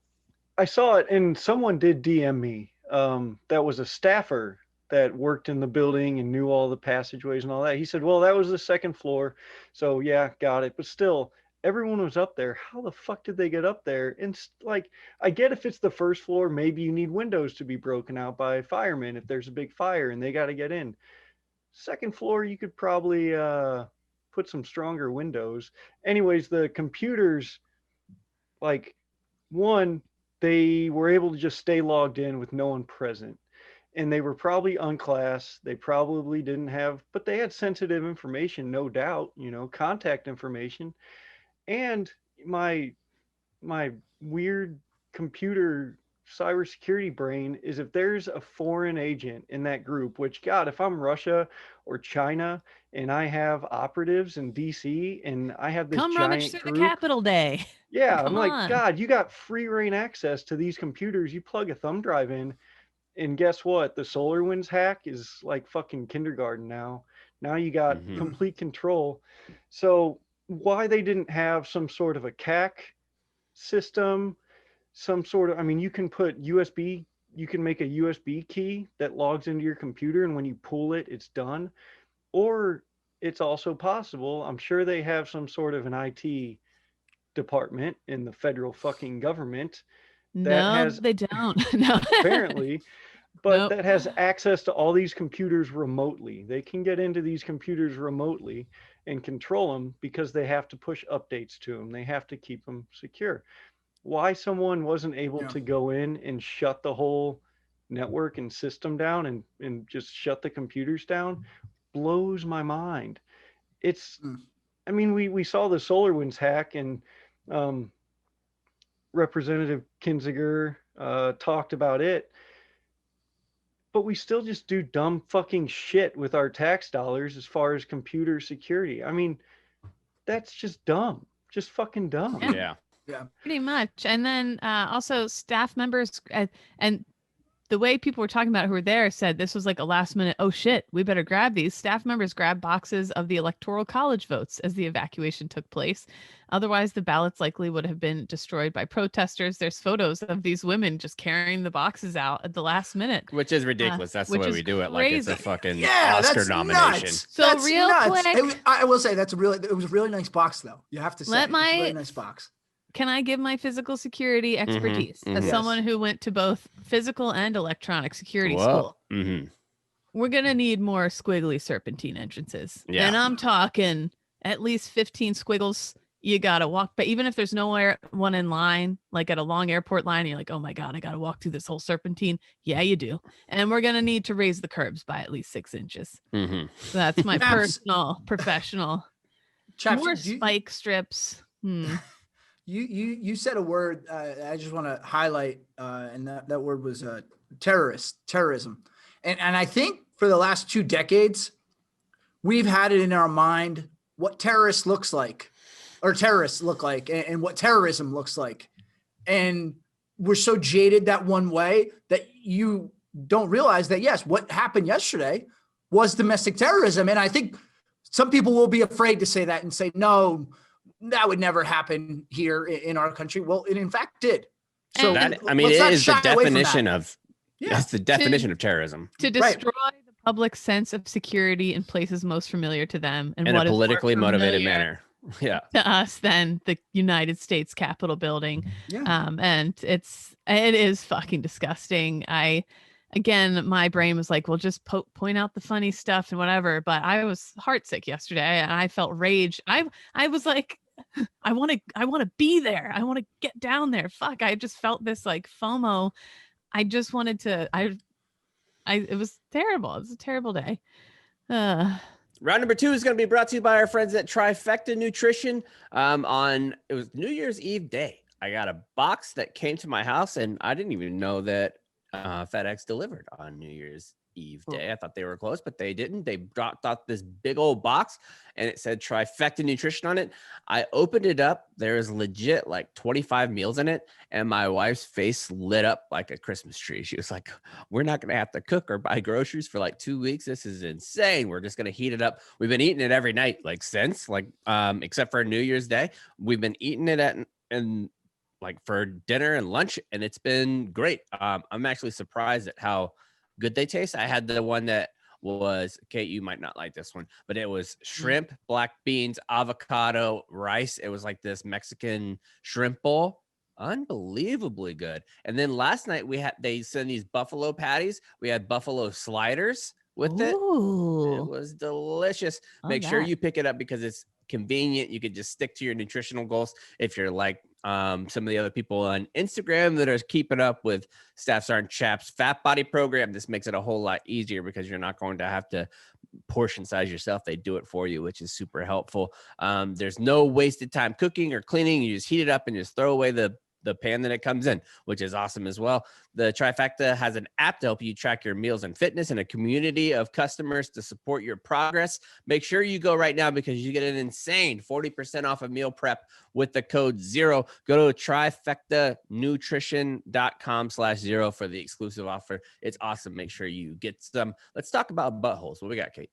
I saw it and someone did DM me. That was a staffer that worked in the building and knew all the passageways and all that. He said, well, that was the second floor. So yeah, got it. But still, everyone was up there. How the fuck did they get up there? And I get if it's the first floor, maybe you need windows to be broken out by firemen if there's a big fire and they got to get in. Second floor, you could probably put some stronger windows. Anyways, the computers, they were able to just stay logged in with no one present. And they were probably unclassed. They probably didn't have, but they had sensitive information, no doubt, contact information. And my weird computer cybersecurity brain is if there's a foreign agent in that group, which God, if I'm Russia or China and I have operatives in DC and I have this Come giant rummage through group, the Capitol Day. Yeah, I'm like, God, you got free reign access to these computers. You plug a thumb drive in, and guess what? The SolarWinds hack is like fucking kindergarten now. Now you got complete control. So why they didn't have some sort of a CAC system some sort of, I mean, you can make a USB key that logs into your computer, and when you pull it, it's done. Or it's also possible, I'm sure they have some sort of an IT department in the federal fucking government that No, has they don't. No. apparently, but Nope. that has access to all these computers remotely. They can get into these computers remotely and control them because they have to push updates to them. They have to keep them secure. Why someone wasn't able to go in and shut the whole network and system down and just shut the computers down blows my mind. It's, I mean, we saw the SolarWinds hack, and Representative Kinzinger talked about it, but we still just do dumb fucking shit with our tax dollars as far as computer security. I mean, that's just dumb, just fucking dumb. Yeah. Pretty much. And then also staff members and the way people were talking about who were there said this was like a last minute, oh shit, we better grab these. Staff members grabbed boxes of the electoral college votes as the evacuation took place. Otherwise, the ballots likely would have been destroyed by protesters. There's photos of these women just carrying the boxes out at the last minute. Which is ridiculous. That's the which way is we do it. Like it's a crazy. fucking that's Oscar nomination. nuts. So That's real nuts. quick- I will say it was a really nice box though. You have to say it's a really nice box. Can I give my physical security expertise as someone who went to both physical and electronic security school? Mm-hmm. We're going to need more squiggly serpentine entrances. Yeah. And I'm talking at least 15 squiggles. You got to walk, but even if there's nowhere one in line, like at a long airport line, you're like, oh my God, I got to walk through this whole serpentine. Yeah, you do. And we're going to need to raise the curbs by at least 6 inches. Mm-hmm. So that's my personal, professional. Chaps, More spike strips. You said a word I just want to highlight, and that word was terrorism. And I think for the last 2 decades, we've had it in our mind what terrorists look like, and what terrorism looks like. And we're so jaded that one way that you don't realize that, yes, what happened yesterday was domestic terrorism. And I think some people will be afraid to say that and say, no, that would never happen here in our country. Well, it in fact did. So it is the definition of that's the definition of terrorism. To destroy the public sense of security in places most familiar to them and in what a is politically more motivated familiar manner. Yeah. To us than the United States Capitol building. Yeah. And it is fucking disgusting. Again, my brain was like, well, just point out the funny stuff and whatever. But I was heartsick yesterday and I felt rage. I was like, I want to be there. I want to get down there. Fuck. I just felt this like FOMO. I just wanted to, it was terrible. It was a terrible day. Round number 2 is going to be brought to you by our friends at Trifecta Nutrition. It was New Year's Eve day. I got a box that came to my house, and I didn't even know that FedEx delivered on New Year's Eve day. I thought they were close, but they didn't. They dropped off this big old box, and it said Trifecta Nutrition on it. I opened it up. There's legit like 25 meals in it, and my wife's face lit up like a Christmas tree. She was like, we're not going to have to cook or buy groceries for like 2 weeks. This is insane. We're just going to heat it up. We've been eating it every night, like since, except for New Year's Day. We've been eating it for dinner and lunch, and it's been great. I'm actually surprised at how good they taste. I had the one that was, Kate, you might not like this one, but it was shrimp, black beans, avocado, rice. It was like this Mexican shrimp bowl. Unbelievably good. And then last night they sent these buffalo patties. We had buffalo sliders with it. It was delicious. Make sure you pick it up because it's convenient. You could just stick to your nutritional goals. If you're like some of the other people on Instagram that are keeping up with Staff Sergeant Chap's fat body program, this makes it a whole lot easier because you're not going to have to portion size yourself. They do it for you, which is super helpful. There's no wasted time cooking or cleaning. You just heat it up and just throw away the pan that it comes in, which is awesome as well. The Trifecta has an app to help you track your meals and fitness and a community of customers to support your progress. Make sure you go right now because you get an insane 40% off of meal prep with the code 0. Go to trifectanutrition.com/0 for the exclusive offer. It's awesome. Make sure you get some. Let's talk about buttholes. What we got, Kate?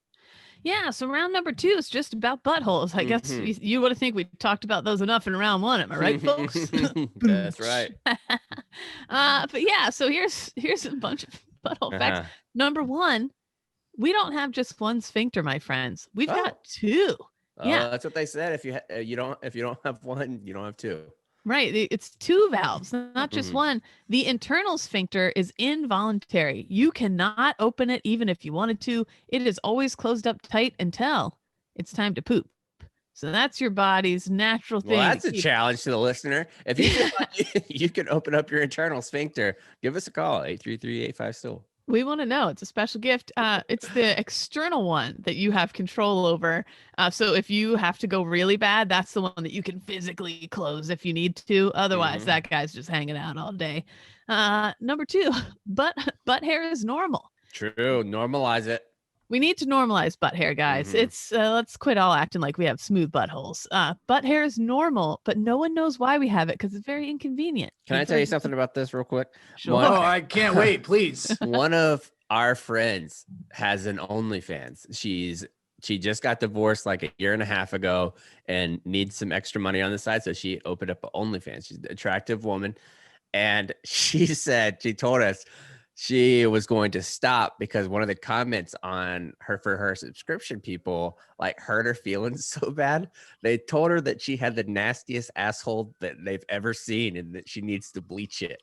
Yeah, so round number 2 is just about buttholes. I guess you would think we talked about those enough in round 1. Am I right, folks? That's right. But yeah, so here's a bunch of butthole facts. Number 1, we don't have just one sphincter, my friends. We've got 2. Yeah, That's what they said. If you don't have one, you don't have 2. right. It's 2 valves, not just one. The internal sphincter is involuntary. You cannot open it even if you wanted to. It is always closed up tight until it's time to poop. So that's your body's natural thing. Well, that's a challenge to the listener. If you feel like you can open up your internal sphincter, give us a call, 833-85-STOOL. We want to know. It's a special gift. It's the external one that you have control over. So if you have to go really bad, that's the one that you can physically close if you need to. Otherwise, that guy's just hanging out all day. Number 2, butt hair is normal. True. Normalize it. We need to normalize butt hair, guys. It's let's quit all acting like we have smooth buttholes. Butt hair is normal, but no one knows why we have it because it's very inconvenient. Can I tell you something about this real quick? Sure. Oh, I can't wait. Please. One of our friends has an OnlyFans. She just got divorced like a year and a half ago and needs some extra money on the side. So she opened up an OnlyFans. She's an attractive woman. And she told us she was going to stop because one of the comments on her subscription people like hurt her feelings so bad. They told her that she had the nastiest asshole that they've ever seen and that she needs to bleach it.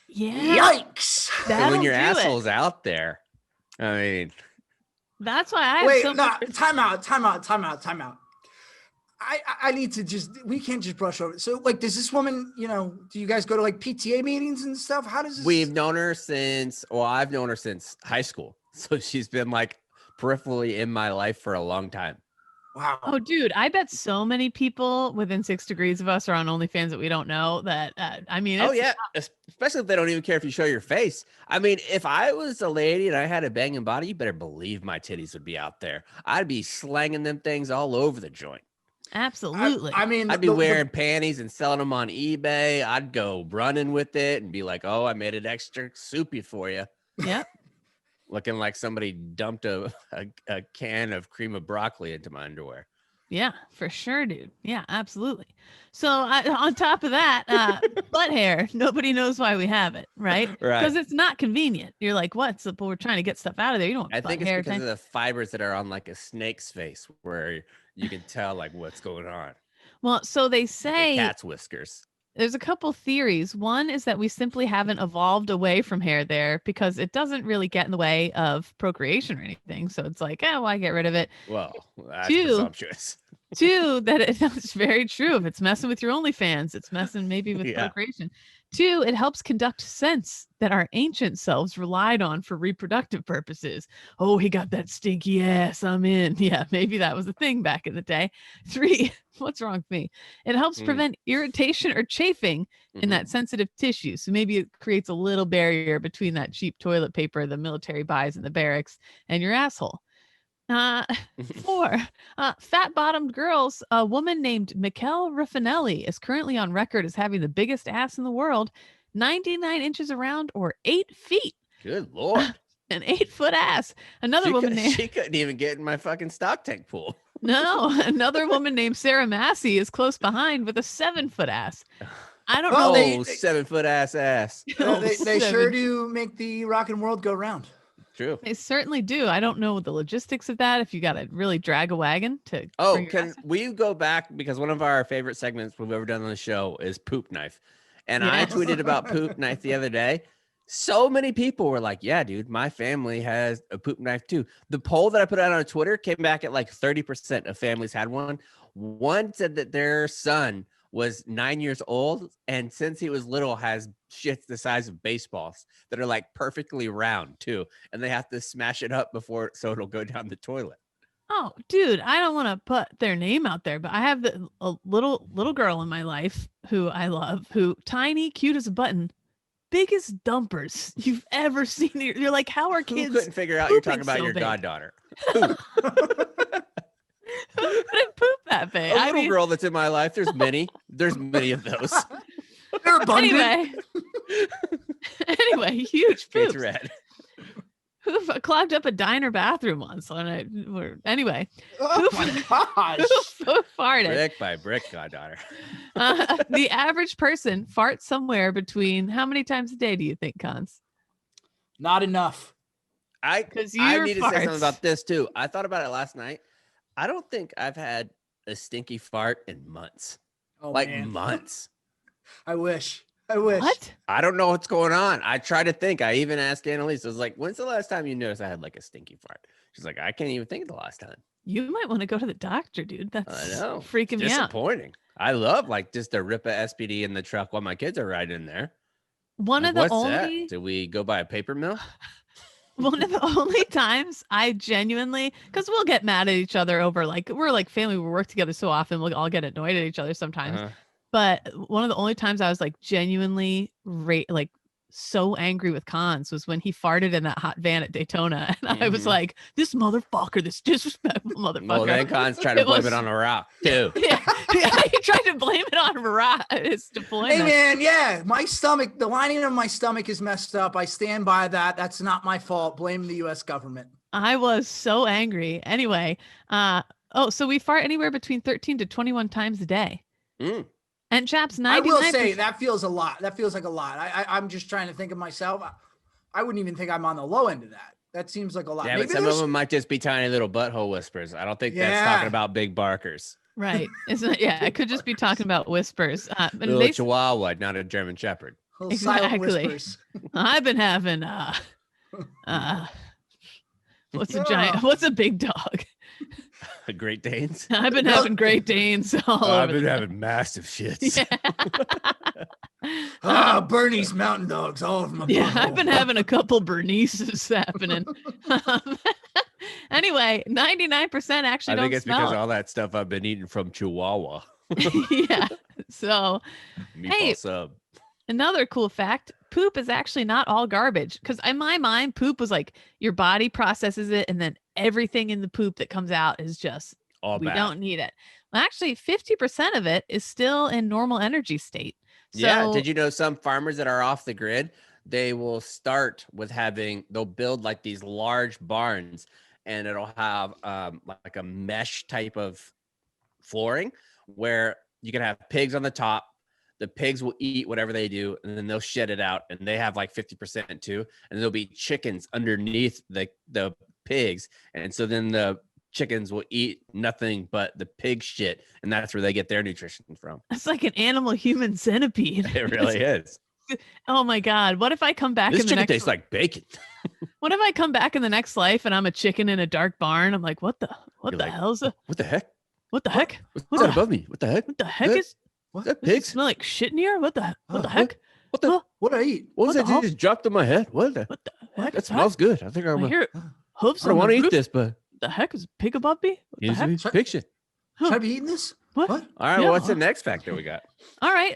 Yeah. Yikes. And when your asshole's out there, I mean, that's why I have time out. I need to we can't just brush over it. So like, does this woman, do you guys go to like PTA meetings and stuff? How does this? I've known her since high school. So she's been like peripherally in my life for a long time. Wow. Oh, dude, I bet so many people within 6 degrees of us are on OnlyFans that we don't know that. Especially if they don't even care if you show your face. I mean, if I was a lady and I had a banging body, you better believe my titties would be out there. I'd be slanging them things all over the joint. Absolutely. I'd be wearing panties and selling them on eBay. I'd go running with it and be like, "Oh, I made it extra soupy for you." Yep. Looking like somebody dumped a can of cream of broccoli into my underwear. Yeah, for sure, dude. Yeah, absolutely. So on top of that, butt hair, nobody knows why we have it, right? Right. Because it's not convenient. You're like, what? So we're trying to get stuff out of there. You don't want I butt think it's hair because of the fibers that are on like a snake's face where you can tell like what's going on. Well, so they say like cat's whiskers. There's a couple theories. One is that we simply haven't evolved away from hair there because it doesn't really get in the way of procreation or anything. So it's like, why get rid of it? Well, that's presumptuous. 2, that it's very true. If it's messing with your OnlyFans, it's messing maybe with procreation. 2, it helps conduct sense that our ancient selves relied on for reproductive purposes. Oh, he got that stinky ass. I'm in. Yeah, maybe that was a thing back in the day. 3, what's wrong with me? It helps prevent irritation or chafing in that sensitive tissue. So maybe it creates a little barrier between that cheap toilet paper the military buys in the barracks and your asshole. 4, fat-bottomed girls. A woman named Mikel Raffinelli is currently on record as having the biggest ass in the world, 99 inches around or 8 feet. Good Lord. An 8-foot ass. She couldn't even get in my fucking stock tank pool. No, another woman named Sarah Massey is close behind with a 7-foot ass. I don't know. 7-foot ass. They sure do make the rockin' world go round. True. They certainly do. I don't know the logistics of that. If you got to really drag a wagon to. Oh, can we go back? Because one of our favorite segments we've ever done on the show is Poop Knife. And I tweeted about Poop Knife the other day. So many people were like, yeah, dude, my family has a poop knife too. The poll that I put out on Twitter came back at like 30% of families had one. One said that their son was 9 years old, and since he was little has shits the size of baseballs that are like perfectly round too, and they have to smash it up before so it'll go down the toilet. Oh, dude, I don't want to put their name out there, but I have a little girl in my life who I love, who tiny, cute as a button, biggest dumpers you've ever seen. You're like, how are kids? Who couldn't figure out you're talking about your goddaughter? Who couldn't poop that big? A little girl that's in my life. There's many of those. They're abundant. Anyway, huge poops. It's red. Who clogged up a diner bathroom once. Anyway, Oh my gosh. who farted? Brick by brick, goddaughter. The average person farts somewhere between how many times a day do you think, Cons? Not enough. I 'Cause I your need to say something farts- about this too. I thought about it last night. I don't think I've had a stinky fart in months. Oh, Like man. months. I wish. I wish. What? I don't know what's going on. I try to think. I even asked Annalise. I was like, "When's the last time you noticed I had like a stinky fart?" She's like, "I can't even think of the last time." You might want to go to the doctor, dude. That's I know. freaking me out. Disappointing. I love like just to rip a SPD in the truck while my kids are riding in there. One Like, of the what's only that? Did we go buy a paper mill? one of the only times I genuinely, because we'll get mad at each other over like we're like family, we work together so often, we'll all get annoyed at each other sometimes. Uh-huh. But one of the only times I was like genuinely like so angry with Cons was when he farted in that hot van at Daytona, and I was Mhm. like, "This motherfucker, this disrespectful motherfucker." Well, then Con's trying to It blame was- it on a rock too. yeah, he tried to blame it on his deployment. Hey man, yeah, my stomach, the lining of my stomach is messed up. I stand by that. That's not my fault. Blame the US government. I was so angry. Anyway, so we fart anywhere between 13 to 21 times a day. Mm. And chaps, 99%. I will say that feels a lot. That feels like a lot. I'm just trying to think of myself. I wouldn't even think I'm on the low end of that. That seems like a lot. Yeah, Maybe but some of there's- them might just be tiny little butthole whispers. I don't think that's Yeah. talking about big barkers. Right. Isn't it? Yeah, I could just be talking about whispers. And Little they, chihuahua, not a German shepherd. little silent Exactly. whispers. I've been having what's a big dog? The Great Danes. I've been having Great Danes all over. I've been the- having massive shits. Ah, Bernie's mountain dogs, all of them. Yeah, I've been having a couple Bernices happening. Anyway, 99% actually I don't think it's smell because it. of all that stuff I've been eating from Chihuahua. Yeah. So Meatball Hey. sub. another cool fact, poop is actually not all garbage. Because in my mind, poop was like your body processes it, and then everything in the poop that comes out is just All we bad. don't need it. Well, actually, 50% of it is still in normal energy state. Yeah. So- Did you know some farmers that are off the grid, they will start with they'll build like these large barns, and it'll have like a mesh type of flooring where you can have pigs on the top. The pigs will eat whatever they do, and then they'll shed it out, and they have like 50% too. And there'll be chickens underneath the pigs, and so then the chickens will eat nothing but the pig shit, and that's where they get their nutrition from. It's like an animal human centipede. It really is. Oh my God. What if I come back This in the chicken next tastes like bacon. What if I come back in the next life and I'm a chicken in a dark barn? I'm like, what the You're like, hell's a, What the heck? what the heck? What's What that the- above me? What the heck? What the heck That- is Is that does it pigs? smell like shit in here? What the Oh, heck? What the? Huh? What I eat? What was what that the you just dropped on my head? What the? What the heck? That is smells good. I think I I'm. hear hooves I don't on want the to eat roof. this, but The heck is a pig above me? What the heck? it's pig shit. Should I be eating this? What? What? All right. Yeah. Well, what's the next factor we got? All right.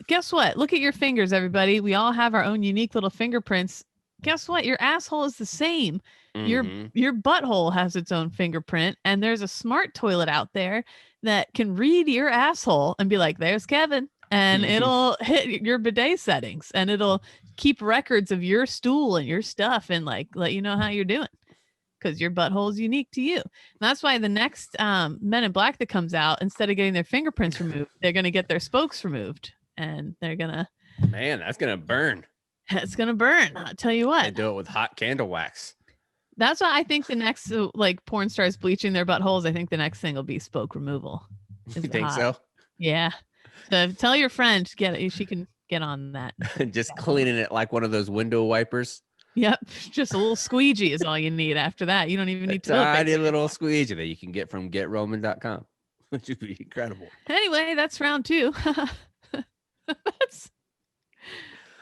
Guess what? Look at your fingers, everybody. We all have our own unique little fingerprints. Guess what? Your asshole is the same. Mhm. Your butthole has its own fingerprint, and there's a smart toilet out there that can read your asshole and be like, "There's Kevin," and it'll hit your bidet settings, and it'll keep records of your stool and your stuff, and like let you know how you're doing, because your butthole is unique to you. And that's why the next Men in Black that comes out, instead of getting their fingerprints removed, they're gonna get their spokes removed, and they're gonna Man, that's gonna burn. it's gonna burn. I'll tell you what. And do it with hot candle wax. That's why I think the next like porn stars bleaching their buttholes. I think the next thing will be spoke removal. You Is think hot. so? Yeah. So tell your friend to get it. She can get on that. Just cleaning it like one of those window wipers. Yep. Just a little squeegee is all you need. After that, you don't even A need toilet tiny paper. little squeegee that you can get from GetRoman.com, which would be incredible. Anyway, that's round 2. That's.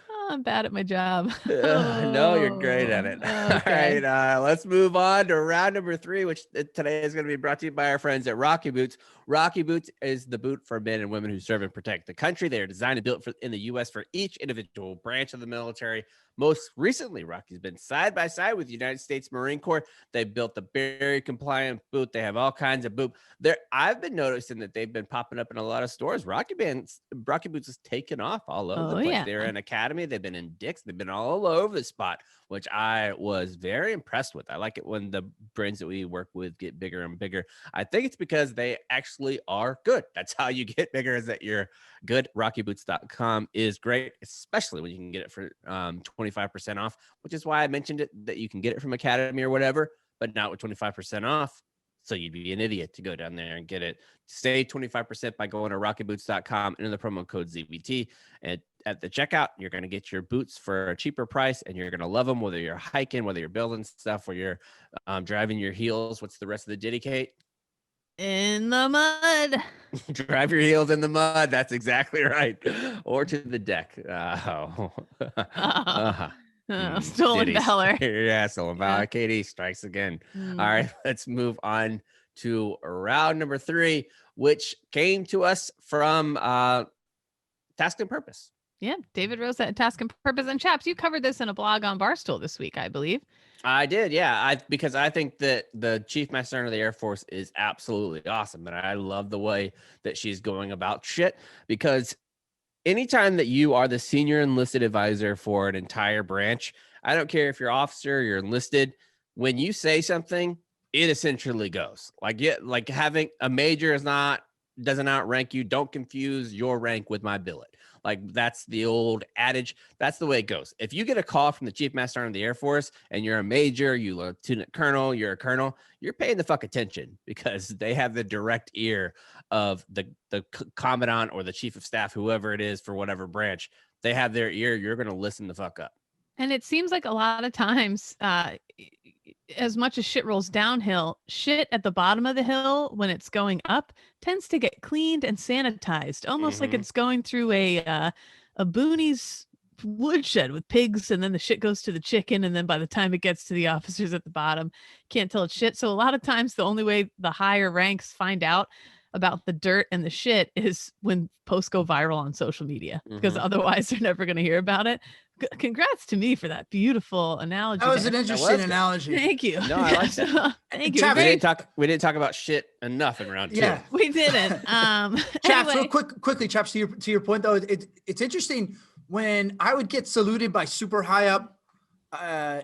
Oh, I'm bad at my job. No, you're great at it. All Okay. right, let's move on to round number 3, which today is going to be brought to you by our friends at Rocky Boots. Rocky Boots is the boot for men and women who serve and protect the country. They are designed and built in the U.S. for each individual branch of the military. Most recently, Rocky's been side by side with the United States Marine Corps. They built the very compliant boot. They have all kinds of boot. I've been noticing that they've been popping up in a lot of stores. Rocky Boots is taken off all over the Oh, place. yeah. They're in Academy. They've been in Dick's. They've been all over the spot. which I was very impressed with. I like it when the brands that we work with get bigger and bigger. I think it's because they actually are good. That's how you get bigger, is that you're good. RockyBoots.com is great, especially when you can get it for 25% off, which is why I mentioned it, that you can get it from Academy or whatever, but not with 25% off. So you'd be an idiot to go down there and get it. Save 25% by going to rockyboots.com and in the promo code ZBT. And at the checkout, you're going to get your boots for a cheaper price, and you're going to love them, whether you're hiking, whether you're building stuff, or you're driving your heels. What's the rest of the ditty, Kate? In the mud. Drive your heels in the mud. That's exactly right. Or to the deck. Stolen Ditties. valor. Yeah, stolen valor. Yeah. Katie strikes again. Mm. All right, let's move on to round number 3, which came to us from Task and Purpose. Yeah, David Rose at Task and Purpose. And Chaps, you covered this in a blog on Barstool this week, I believe. I did, yeah. Because I think that the Chief Master Sergeant of the Air Force is absolutely awesome, and I love the way that she's going about shit. Because anytime that you are the senior enlisted advisor for an entire branch, I don't care if you're officer, you're enlisted, when you say something, it essentially goes. Like having a major doesn't outrank you. Don't confuse your rank with my billet. Like, that's the old adage. That's the way it goes. If you get a call from the Chief Master Sergeant of the Air Force and you're a major, you lieutenant colonel, you're a colonel, you're paying the fuck attention, because they have the direct ear of the commandant or the chief of staff, whoever it is for whatever branch. They have their ear. You're going to listen the fuck up. And it seems like a lot of times, as much as shit rolls downhill, shit at the bottom of the hill when it's going up tends to get cleaned and sanitized, almost like it's going through a boonies woodshed with pigs, and then the shit goes to the chicken, and then by the time it gets to the officers at the bottom, can't tell it's shit. So a lot of times the only way the higher ranks find out about the dirt and the shit is when posts go viral on social media, because otherwise they're never going to hear about it. Congrats to me for that beautiful analogy. That was an interesting analogy. Thank you. No, I like that. Thank you. Chaps, We didn't talk about shit enough in round 2. Yeah. We didn't. Chaps, Anyway. real quickly, Chaps, to your point though, it's interesting when I would get saluted by super high up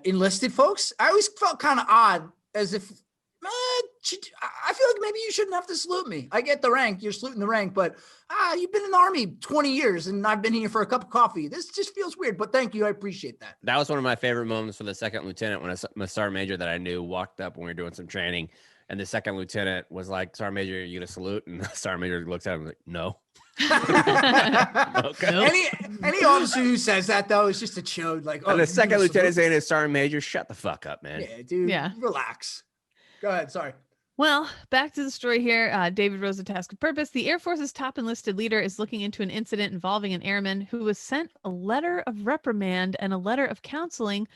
enlisted folks. I always felt kind of odd, as if, I feel like maybe you shouldn't have to salute me. I get the rank, you're saluting the rank, but you've been in the Army 20 years and I've been here for a cup of coffee. This just feels weird, but thank you. I appreciate that. That was one of my favorite moments for the second lieutenant, when a sergeant major that I knew walked up when we were doing some training, and the second lieutenant was like, "Sergeant major, are you going to salute?" And the sergeant major looks at him like, "No." Okay. Any officer who says that though is just a chode. Like, And the second you lieutenant salute? saying to sergeant major, "Shut the fuck up, man." Yeah, dude. Yeah. Relax. Go ahead. Sorry. Well, back to the story here. David Rose at Task and Purpose. The Air Force's top enlisted leader is looking into an incident involving an airman who was sent a letter of reprimand and a letter of counseling,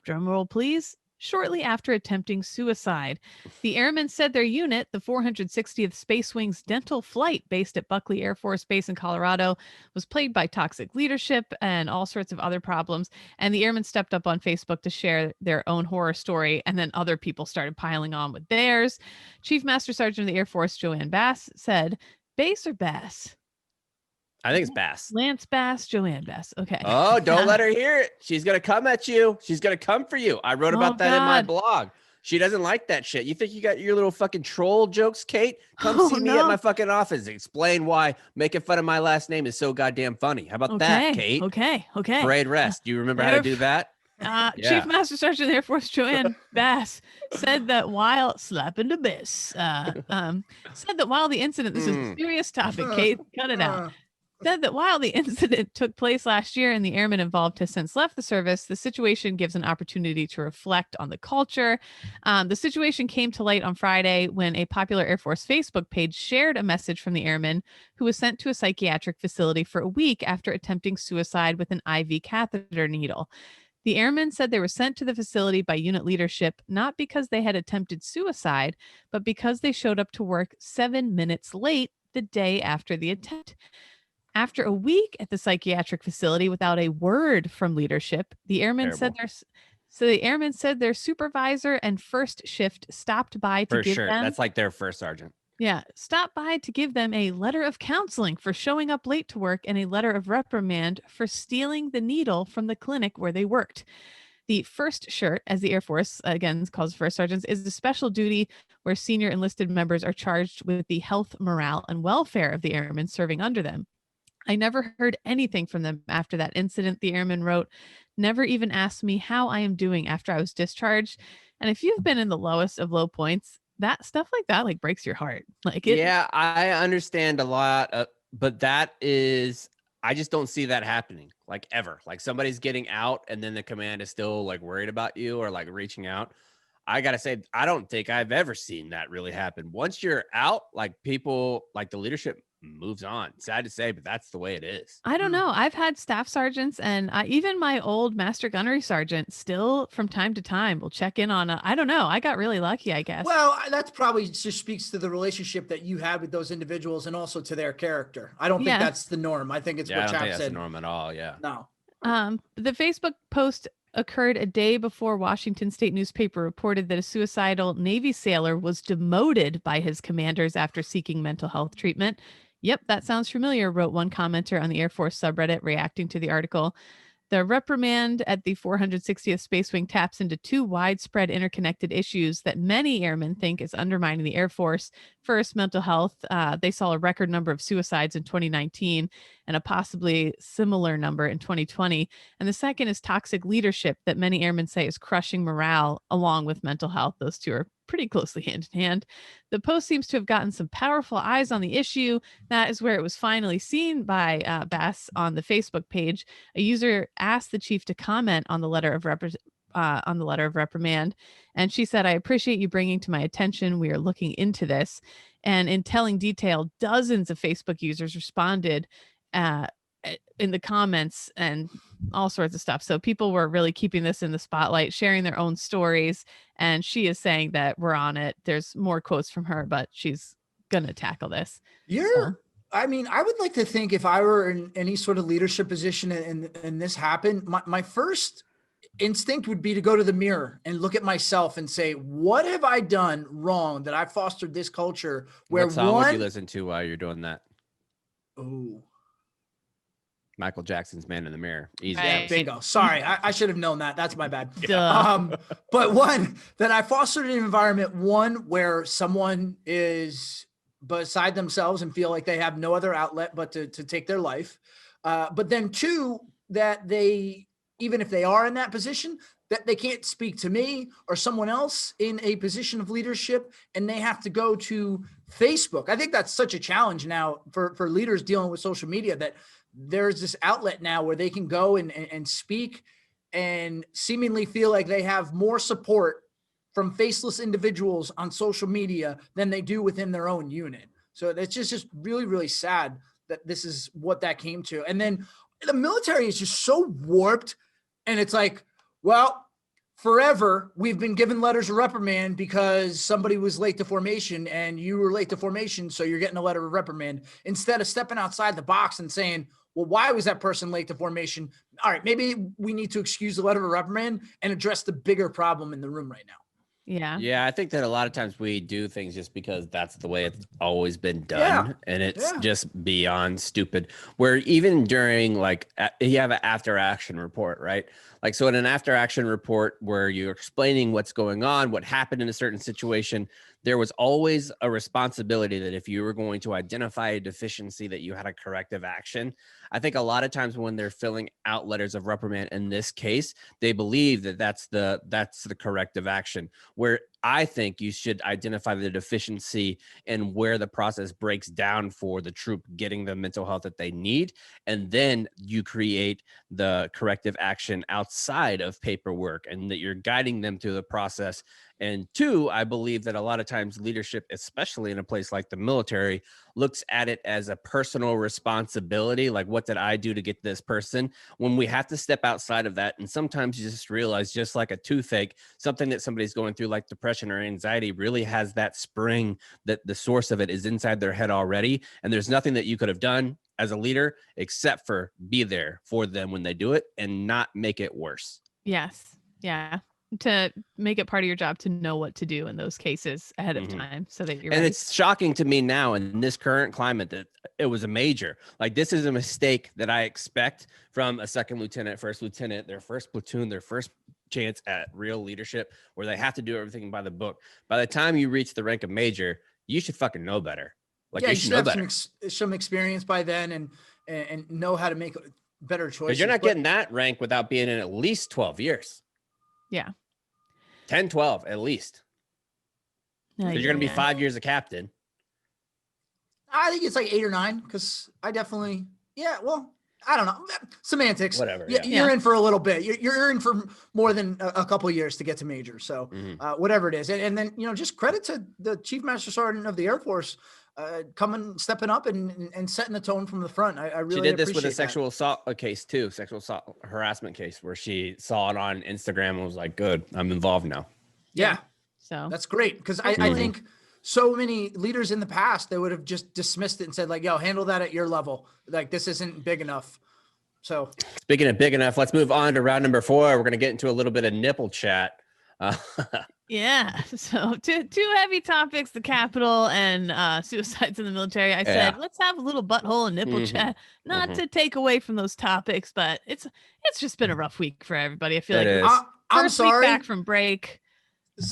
drumroll please, shortly after attempting suicide. The airman said their unit, the 460th Space Wing's dental flight based at Buckley Air Force Base in Colorado, was plagued by toxic leadership and all sorts of other problems. And the airmen stepped up on Facebook to share their own horror story, and then other people started piling on with theirs. Chief Master Sergeant of the Air Force Joanne Bass said, "Bass or Bass?" I think it's Bass. Lance Bass, Joanne Bass. Okay. Oh, don't let her hear it. She's going to come at you. She's going to come for you. I wrote about that in my God. blog. She doesn't like that shit. You think you got your little fucking troll jokes, Kate? Come Oh, see me no. at my fucking office. Explain why making fun of my last name is so goddamn funny. How about that, Kate? Okay. Parade rest. Do you remember how to do that? Yeah. Chief Master Sergeant of the Air Force Joanne Bass said that while slapping the bass, said that while the incident, this is a serious topic, Kate, cut it out. Said that while the incident took place last year and the airman involved has since left the service, the situation gives an opportunity to reflect on the culture. The situation came to light on Friday when a popular Air Force Facebook page shared a message from the airman who was sent to a psychiatric facility for a week after attempting suicide with an IV catheter needle. The airmen said they were sent to the facility by unit leadership, not because they had attempted suicide, but because they showed up to work 7 minutes late the day after the attempt. After a week at the psychiatric facility without a word from leadership, the airmen said their supervisor and first shift stopped by to For give sure. them That's like their first sergeant. stopped by to give them a letter of counseling for showing up late to work and a letter of reprimand for stealing the needle from the clinic where they worked. The first shirt, as the Air Force, again, calls first sergeants, is the special duty where senior enlisted members are charged with the health, morale, and welfare of the airmen serving under them. I never heard anything from them after that incident, the airman wrote. Never even asked me how I am doing after I was discharged. And if you've been in the lowest of low points, that stuff like that like breaks your heart. Like it. Yeah, I understand a lot, but I just don't see that happening like ever. Like somebody's getting out and then the command is still like worried about you or like reaching out. I gotta say, I don't think I've ever seen that really happen. Once you're out, like people, like the leadership moves on. Sad to say, but that's the way it is. I don't know. I've had staff sergeants and even my old master gunnery sergeant still from time to time will check in on I don't know. I got really lucky, I guess. Well, that's probably just speaks to the relationship that you had with those individuals and also to their character. I don't think that's the norm. I think it's I what don't Chap think that's said. the norm at all. Yeah. No. The Facebook post occurred a day before Washington State newspaper reported that a suicidal Navy sailor was demoted by his commanders after seeking mental health treatment. Yep, that sounds familiar, wrote one commenter on the Air Force subreddit reacting to the article. The reprimand at the 460th Space Wing taps into two widespread interconnected issues that many airmen think is undermining the Air Force. First, mental health. They saw a record number of suicides in 2019 and a possibly similar number in 2020. And the second is toxic leadership that many airmen say is crushing morale along with mental health. Those two are pretty closely hand in hand. The post seems to have gotten some powerful eyes on the issue. That is where it was finally seen by Bass on the Facebook page. A user asked the chief to comment on the letter of reprimand, and she said, "I appreciate you bringing to my attention. We are looking into this." And in telling detail, dozens of Facebook users responded in the comments and all sorts of stuff. So people were really keeping this in the spotlight, sharing their own stories. And she is saying that we're on it. There's more quotes from her, but she's going to tackle this. I mean, I would like to think if I were in any sort of leadership position and this happened, my first instinct would be to go to the mirror and look at myself and say, what have I done wrong that I fostered this culture where what song would you listen to while you're doing that? Oh, Michael Jackson's Man in the Mirror. Easy. Right. Bingo. Sorry, I should have known that. That's my bad. Duh. But one, that I fostered an environment, one, where someone is beside themselves and feel like they have no other outlet but to take their life. But then two, that they, even if they are in that position, that they can't speak to me or someone else in a position of leadership, and they have to go to Facebook. I think that's such a challenge now for leaders dealing with social media, that there's this outlet now where they can go and speak and seemingly feel like they have more support from faceless individuals on social media than they do within their own unit. So it's just really, really sad that this is what that came to. And then the military is just so warped, and it's like, well, forever we've been given letters of reprimand because somebody was late to formation and you were late to formation, so you're getting a letter of reprimand, instead of stepping outside the box and saying, well, why was that person late to formation? All right, maybe we need to excuse the letter of reprimand and address the bigger problem in the room right now. Yeah. Yeah, I think that a lot of times we do things just because that's the way it's always been done. And it's just beyond stupid. Where even during you have an after action report, right? Like, so in an after action report where you're explaining what's going on, what happened in a certain situation, there was always a responsibility that if you were going to identify a deficiency, that you had a corrective action. I think a lot of times when they're filling out letters of reprimand in this case, they believe that that's the corrective action, where I think you should identify the deficiency and where the process breaks down for the troop getting the mental health that they need. And then you create the corrective action outside of paperwork, and that you're guiding them through the process. And two, I believe that a lot of times leadership, especially in a place like the military, looks at it as a personal responsibility. Like, what did I do to get this person? When we have to step outside of that, and sometimes you just realize, just like a toothache, something that somebody's going through like depression or anxiety really has that spring, that the source of it is inside their head already. And there's nothing that you could have done as a leader except for be there for them when they do it and not make it worse. Yes. Yeah. To make it part of your job to know what to do in those cases ahead of time so that you're and ready. It's shocking to me now in this current climate that it was a major, like, this is a mistake that I expect from a second lieutenant, first lieutenant, their first platoon, their first chance at real leadership where they have to do everything by the book. By the time you reach the rank of major, you should fucking know better. Like, yeah, you you should should know have better. some experience by then and know how to make better choices. Because you're not But- getting that rank without being in at least 12 years. Yeah. 10, 12 at least. Yeah, Because you're going to be 5 years a captain. I think it's like 8 or 9 because I definitely, well, I don't know. Semantics. Whatever, Yeah, yeah. you're in for a little bit. You're in for more than a couple of years to get to major. So whatever it is. And then, just credit to the Chief Master Sergeant of the Air Force stepping up and setting the tone from the front. I really She did this with a appreciate sexual assault case too, sexual assault harassment case where she saw it on Instagram and was like, good, I'm involved now. Yeah. So That's great. Because I think so many leaders in the past, they would have just dismissed it and said like, yo, handle that at your level. Like this isn't big enough. So Speaking of big enough, let's move on to round number 4. We're going to get into a little bit of nipple chat. yeah. So two heavy topics, the Capitol and suicides in the military. I said, let's have a little butthole and nipple chat. Not to take away from those topics, but it's just been a rough week for everybody. I feel It like is. I'm first week sorry. back from break.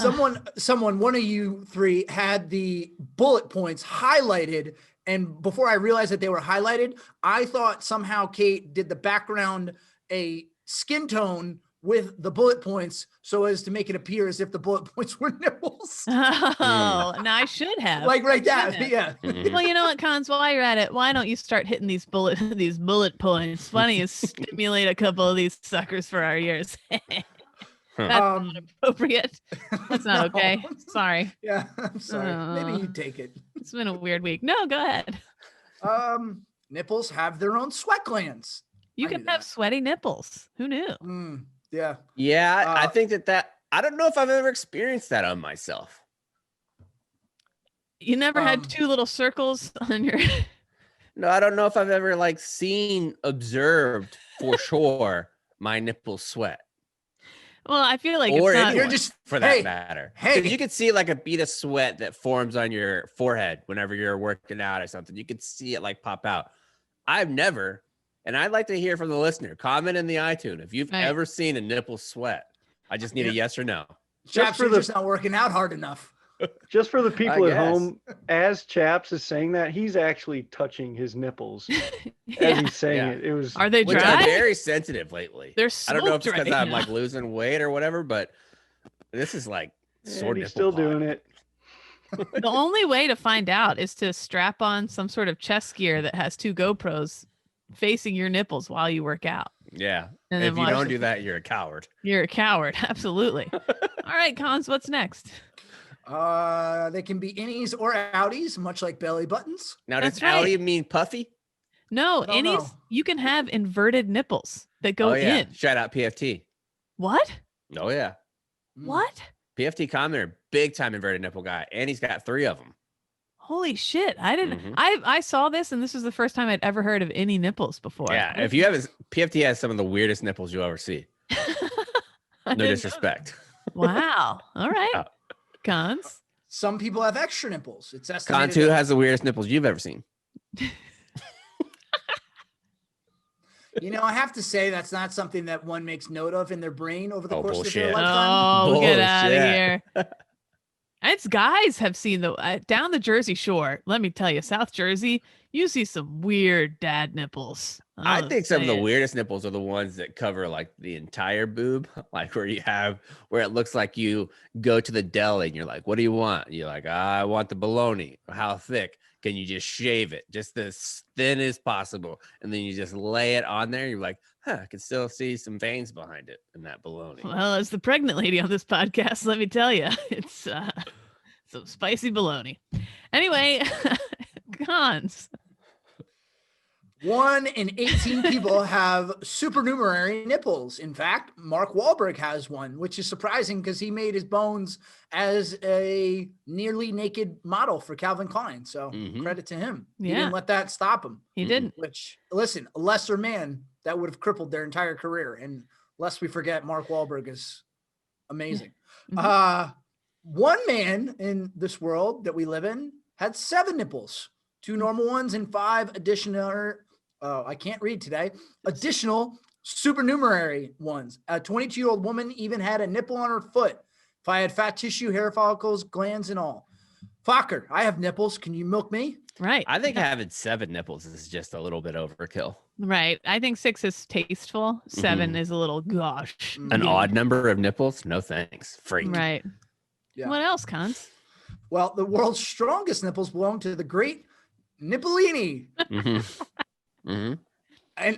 One of you three had the bullet points highlighted. And before I realized that they were highlighted, I thought somehow Kate did the background a skin tone with the bullet points so as to make it appear as if the bullet points were nipples. Oh, now I should have. Like right Should there. have. Yeah. Well, you know what, Cons? While you're at it, why don't you start hitting these bullet points? Why don't you stimulate a couple of these suckers for our ears? That's not appropriate. That's not okay. Sorry. Yeah, I'm sorry. Maybe you take it. It's been a weird week. No, go ahead. Nipples have their own sweat glands. You I can knew have that. sweaty nipples. Who knew? Yeah. Yeah, I think that I don't know if I've ever experienced that on myself. You never had two little circles on your. No, I don't know if I've ever observed for sure my nipples sweat. Well, I feel like Or it's not. anyone, You're just- for that hey, matter. hey. 'Cause you could see like a bead of sweat that forms on your forehead whenever you're working out or something. You could see it like pop out. I've never, and I'd like to hear from the listener. Comment in the iTunes if you've Right. ever seen a nipple sweat. I just need a yes or no. Chaps, for you're the- just not working out hard enough. Just for the people at guess. home, as Chaps is saying that, he's actually touching his nipples as Yeah. he's saying Yeah. it. It was Are they Which dry? I'm very sensitive lately. They're I don't know if it's smoked because right I'm now. like losing weight or whatever, but this is like sore and nipple he's still pod. doing it. The only way to find out is to strap on some sort of chest gear that has two GoPros facing your nipples while you work out. Yeah. And If then you watch don't it. do that, you're a coward. You're a coward. Absolutely. All right, Cons, what's next? They can be innies or outies, much like belly buttons. Now, does That's right. outie mean puffy? No, don't any know. you can have inverted nipples that go Oh, yeah. in. Shout out PFT. What? Oh, yeah. What? PFT commenter, big time inverted nipple guy. And he's got 3 of them. Holy shit. I didn't Mhm. I saw this and this was the first time I'd ever heard of any nipples before. Yeah. If you have PFT has some of the weirdest nipples you'll ever see. I No didn't know disrespect. that. Wow. All right. Yeah. Cons. Some people have extra nipples. It's estimated. Contu that- has the weirdest nipples you've ever seen. I have to say that's not something that one makes note of in their brain over the Oh, course of bullshit. their lifetime. Oh, get out of Bullshit. here. It's guys have seen down the Jersey Shore. Let me tell you, South Jersey, you see some weird dad nipples. I Oh, think some of the man. weirdest nipples are the ones that cover like the entire boob, like where it looks like you go to the deli and you're like, what do you want? You're like, I want the bologna. How thick? Can you just shave it just as thin as possible? And then you just lay it on there. You're like, I can still see some veins behind it in that bologna. Well, as the pregnant lady on this podcast, let me tell you, it's some spicy bologna. Anyway, Cons. 1 in 18 people have supernumerary nipples. In fact, Mark Wahlberg has one, which is surprising because he made his bones as a nearly naked model for Calvin Klein. So credit to him. He Yeah. didn't let that stop him. He didn't. Which, listen, a lesser man that would have crippled their entire career. And lest we forget, Mark Wahlberg is amazing. One man in this world that we live in had 7 nipples, 2 normal ones and 5 additional. I can't read today. Additional supernumerary ones. A 22-year-old woman even had a nipple on her foot. If I had fat tissue, hair follicles, glands, and all. Fokker, I have nipples. Can you milk me? Right. I think having 7 nipples is just a little bit overkill. Right. I think 6 is tasteful. 7 is a little gosh. An dude. odd number of nipples? No thanks. Freak. Right. Yeah. What else, cons? Well, the world's strongest nipples belong to the great Nippolini. And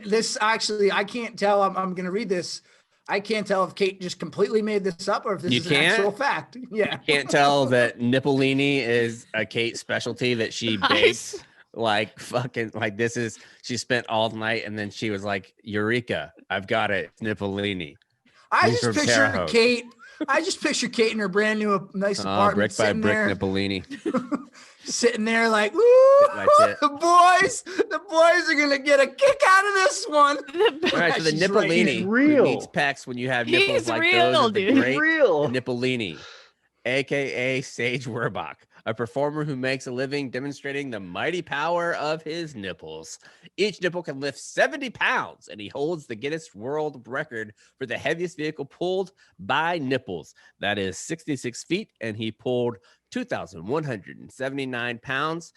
this actually, I can't tell. I'm going to read this. I can't tell if Kate just completely made this up or if this is an actual fact. Yeah. Can't tell that Nippolini is a Kate specialty that she baked. Like fucking, like this is, she spent all night and then she was like, Eureka, I've got it. Nippolini. I just picture Kate. I just picture Kate in her brand new nice apartment. Brick by brick Nippolini. Sitting there like, ooh, That's it. the boys are gonna get a kick out of this one. All right, so the She's Nippolini He's real. meets pecs when you have nipples He's like real, those. dude. Dude. He's Great real. Nippolini, aka Sage Werbach, a performer who makes a living demonstrating the mighty power of his nipples. Each nipple can lift 70 pounds, and he holds the Guinness World Record for the heaviest vehicle pulled by nipples. That is 66 feet, and he pulled 2,179 pounds,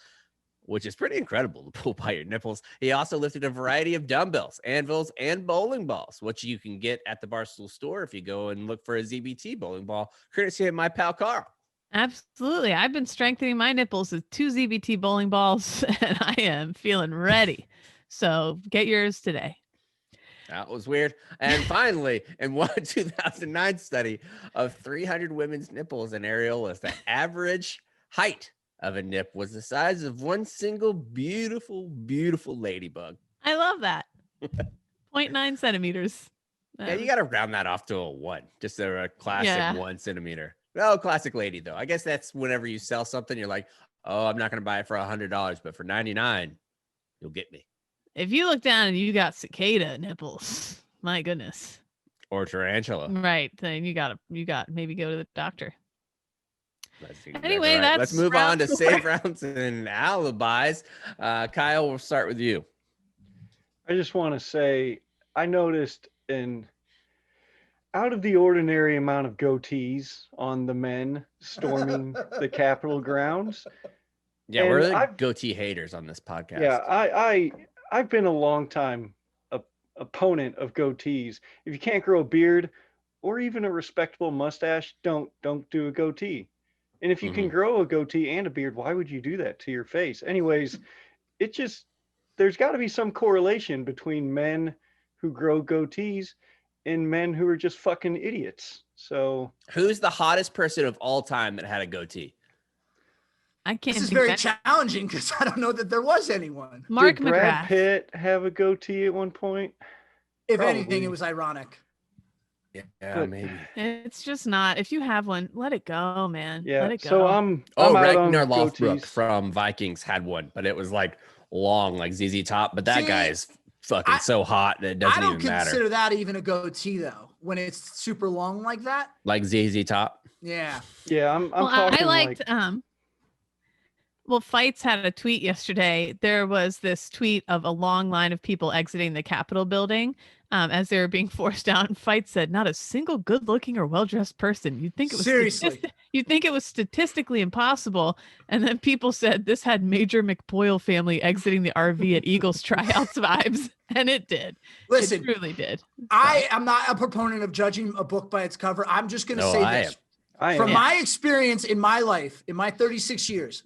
which is pretty incredible to pull by your nipples. He also lifted a variety of dumbbells, anvils, and bowling balls, which you can get at the Barstool store if you go and look for a ZBT bowling ball, courtesy of my pal Carl. Absolutely. I've been strengthening my nipples with 2 ZBT bowling balls, and I am feeling ready. So get yours today. That was weird. And finally, in one 2009 study of 300 women's nipples and areolas, the average height of a nip was the size of one single beautiful, beautiful ladybug. I love that. 0.9 centimeters. Yeah, you got to round that off to a 1, just a classic 1 centimeter. No, classic lady, though. I guess that's whenever you sell something, you're like, oh, I'm not going to buy it for $100, but for $99, you'll get me. If you look down and you got cicada nipples, my goodness. Or tarantula. Right. Then you got maybe go to the doctor. That's exactly Anyway, right. that's Let's move on to round save rounds and alibis. Kyle, we'll start with you. I just want to say I noticed an out of the ordinary amount of goatees on the men storming the Capitol grounds. Yeah, And we're the goatee haters on this podcast. Yeah, I've been a long time opponent of goatees. If you can't grow a beard or even a respectable mustache, don't do a goatee. And if you can grow a goatee and a beard, why would you do that to your face? Anyways, there's got to be some correlation between men who grow goatees and men who are just fucking idiots. So who's the hottest person of all time that had a goatee? I can't. This is very challenging because I don't know that there was anyone. Mark did Brad McGrath. Pitt have a goatee at one point? If Probably. anything, it was ironic. Yeah, But- maybe. It's just not. If you have one, let it go, man. Yeah. Let it go. So I'm Oh, out on Ragnar Lothbrok goatees. from Vikings had one, but it was like long, like ZZ Top. But that See, guy is fucking so hot that it doesn't I don't even matter. consider that even a goatee though. When it's super long like that. Like ZZ Top. Yeah. Yeah, I'm well, talking I liked like, well, Fights had a tweet yesterday. There was this tweet of a long line of people exiting the Capitol building as they were being forced out. And Fights said, "Not a single good-looking or well-dressed person. You'd think it was Seriously. you'd think it was statistically impossible." And then people said this had Major McPoyle family exiting the RV at Eagles tryouts vibes, and it did. Listen, It truly did. I am not a proponent of judging a book by its cover. I'm just going to No, say I this. I From am. my experience in my life, in my 36 years,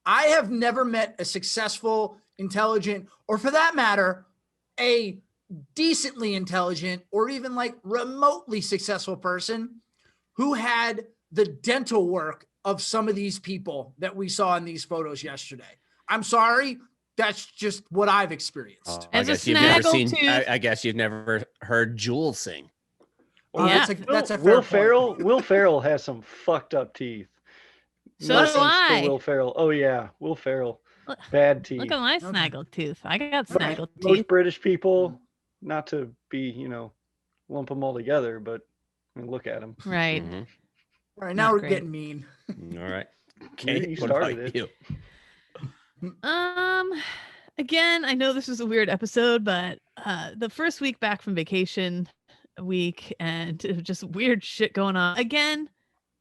I have never met a successful, intelligent, or for that matter, a decently intelligent or even like remotely successful person who had the dental work of some of these people that we saw in these photos yesterday. I'm sorry. That's just what I've experienced. As a I guess you've never heard Jules sing. Yeah. That's a fair Will point. Ferrell. Will Ferrell has some fucked up teeth. So Nothing's do for I. Will Ferrell. Oh yeah, Will Ferrell. Bad teeth. Look at my Okay. snaggle tooth. I got snaggle Most teeth. British people, not to be, lump them all together, but I mean, look at them. Right. Mhm. All right, now Not we're great. getting mean. All right. You Kate, what started about it. you? Again, I know this was a weird episode, but the first week back from vacation week and just weird shit going on. Again,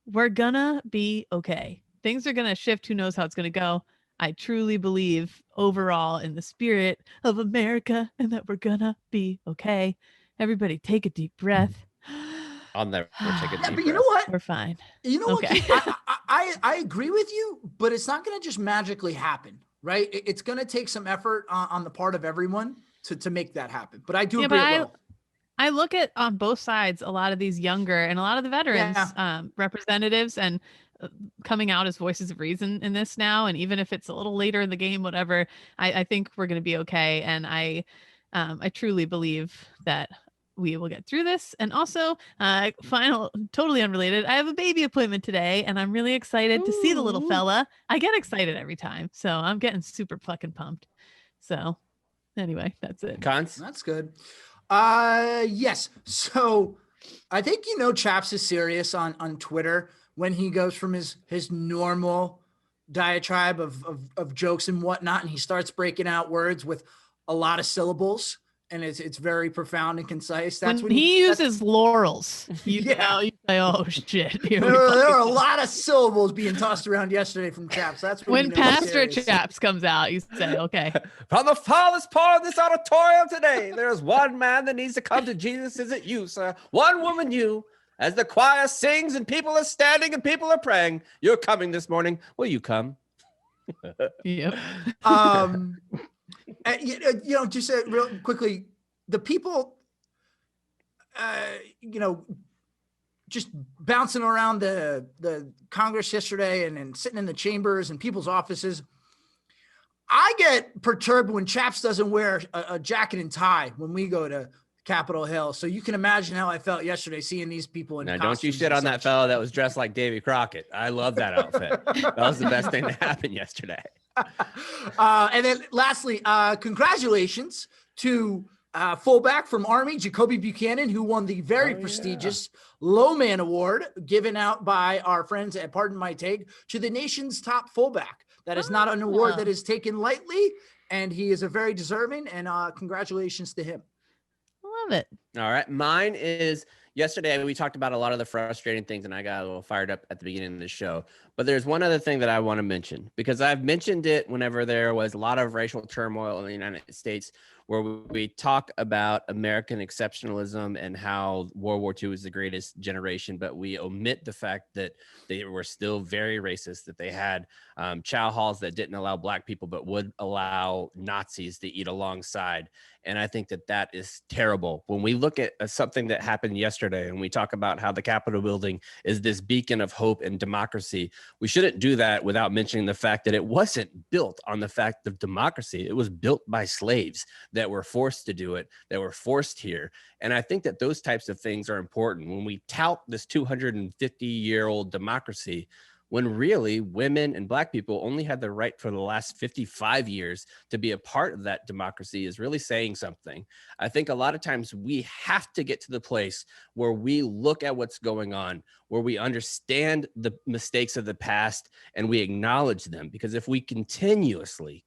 we're gonna be okay. Things are gonna shift. Who knows how it's gonna go? I truly believe overall in the spirit of America and that we're gonna be okay. Everybody take a deep breath. I'll never take a Yeah, deep but you know breath. what? We're fine. You know Okay. what? I agree with you, but it's not going to just magically happen, right? It's going to take some effort on the part of everyone to make that happen. But I do Yeah, agree. but It will. I look at on both sides a lot of these younger and a lot of the veterans representatives and coming out as voices of reason in this now. And even if it's a little later in the game, whatever, I think we're going to be okay. And I truly believe that we will get through this. And also, totally unrelated, I have a baby appointment today and I'm really excited to see the little fella. I get excited every time. So I'm getting super fucking pumped. So anyway, that's it. Cons? That's good. Yes. So I think, Chaps is serious on Twitter when he goes from his normal diatribe of jokes and whatnot, and he starts breaking out words with a lot of syllables, and it's very profound and concise. That's when he uses laurels, you say, oh shit. There are a lot of syllables being tossed around yesterday from Chaps. That's when Pastor Chaps comes out, you say, okay. From the farthest part of this auditorium today, there's one man that needs to come to Jesus. Is it you, sir? One woman, you. As the choir sings and people are standing and people are praying, you're coming this morning. Will you come? Yep. Just real quickly, the people, just bouncing around the Congress yesterday and sitting in the chambers and people's offices. I get perturbed when Chaps doesn't wear a jacket and tie when we go to Capitol Hill. So you can imagine how I felt yesterday seeing these people in now, don't you shit on that fellow that was dressed like Davy Crockett. I love that outfit. That was the best thing that happened yesterday. And then lastly, congratulations to fullback from Army, Jacoby Buchanan, who won the very prestigious Lowman Award given out by our friends at Pardon My Take to the nation's top fullback. That is not an award that is taken lightly, and he is a very deserving, and congratulations to him. Love it. All right. Mine is yesterday we talked about a lot of the frustrating things, and I got a little fired up at the beginning of the show. But there's one other thing that I want to mention, because I've mentioned it whenever there was a lot of racial turmoil in the United States, where we talk about American exceptionalism and how World War II is the greatest generation, but we omit the fact that they were still very racist, that they had chow halls that didn't allow Black people, but would allow Nazis to eat alongside. And I think that that is terrible. When we look at something that happened yesterday and we talk about how the Capitol building is this beacon of hope and democracy, we shouldn't do that without mentioning the fact that it wasn't built on the fact of democracy. It was built by slaves that were forced to do it, that were forced here. And I think that those types of things are important. When we tout this 250-year-old democracy, when really women and Black people only had the right for the last 55 years to be a part of that democracy, is really saying something. I think a lot of times we have to get to the place where we look at what's going on, where we understand the mistakes of the past and we acknowledge them. Because if we continuously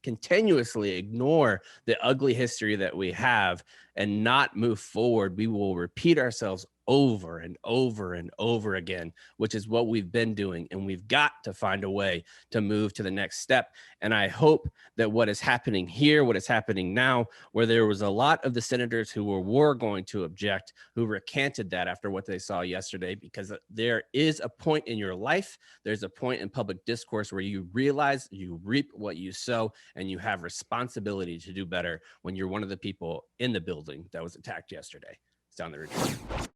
ignore the ugly history that we have and not move forward, we will repeat ourselves over and over and over again, which is what we've been doing. And we've got to find a way to move to the next step. And I hope that what is happening here, what is happening now, where there was a lot of the senators who were going to object, who recanted that after what they saw yesterday, because there is a point in your life, there's a point in public discourse where you realize you reap what you sow, and you have responsibility to do better when you're one of the people in the building that was attacked yesterday. It's down the road.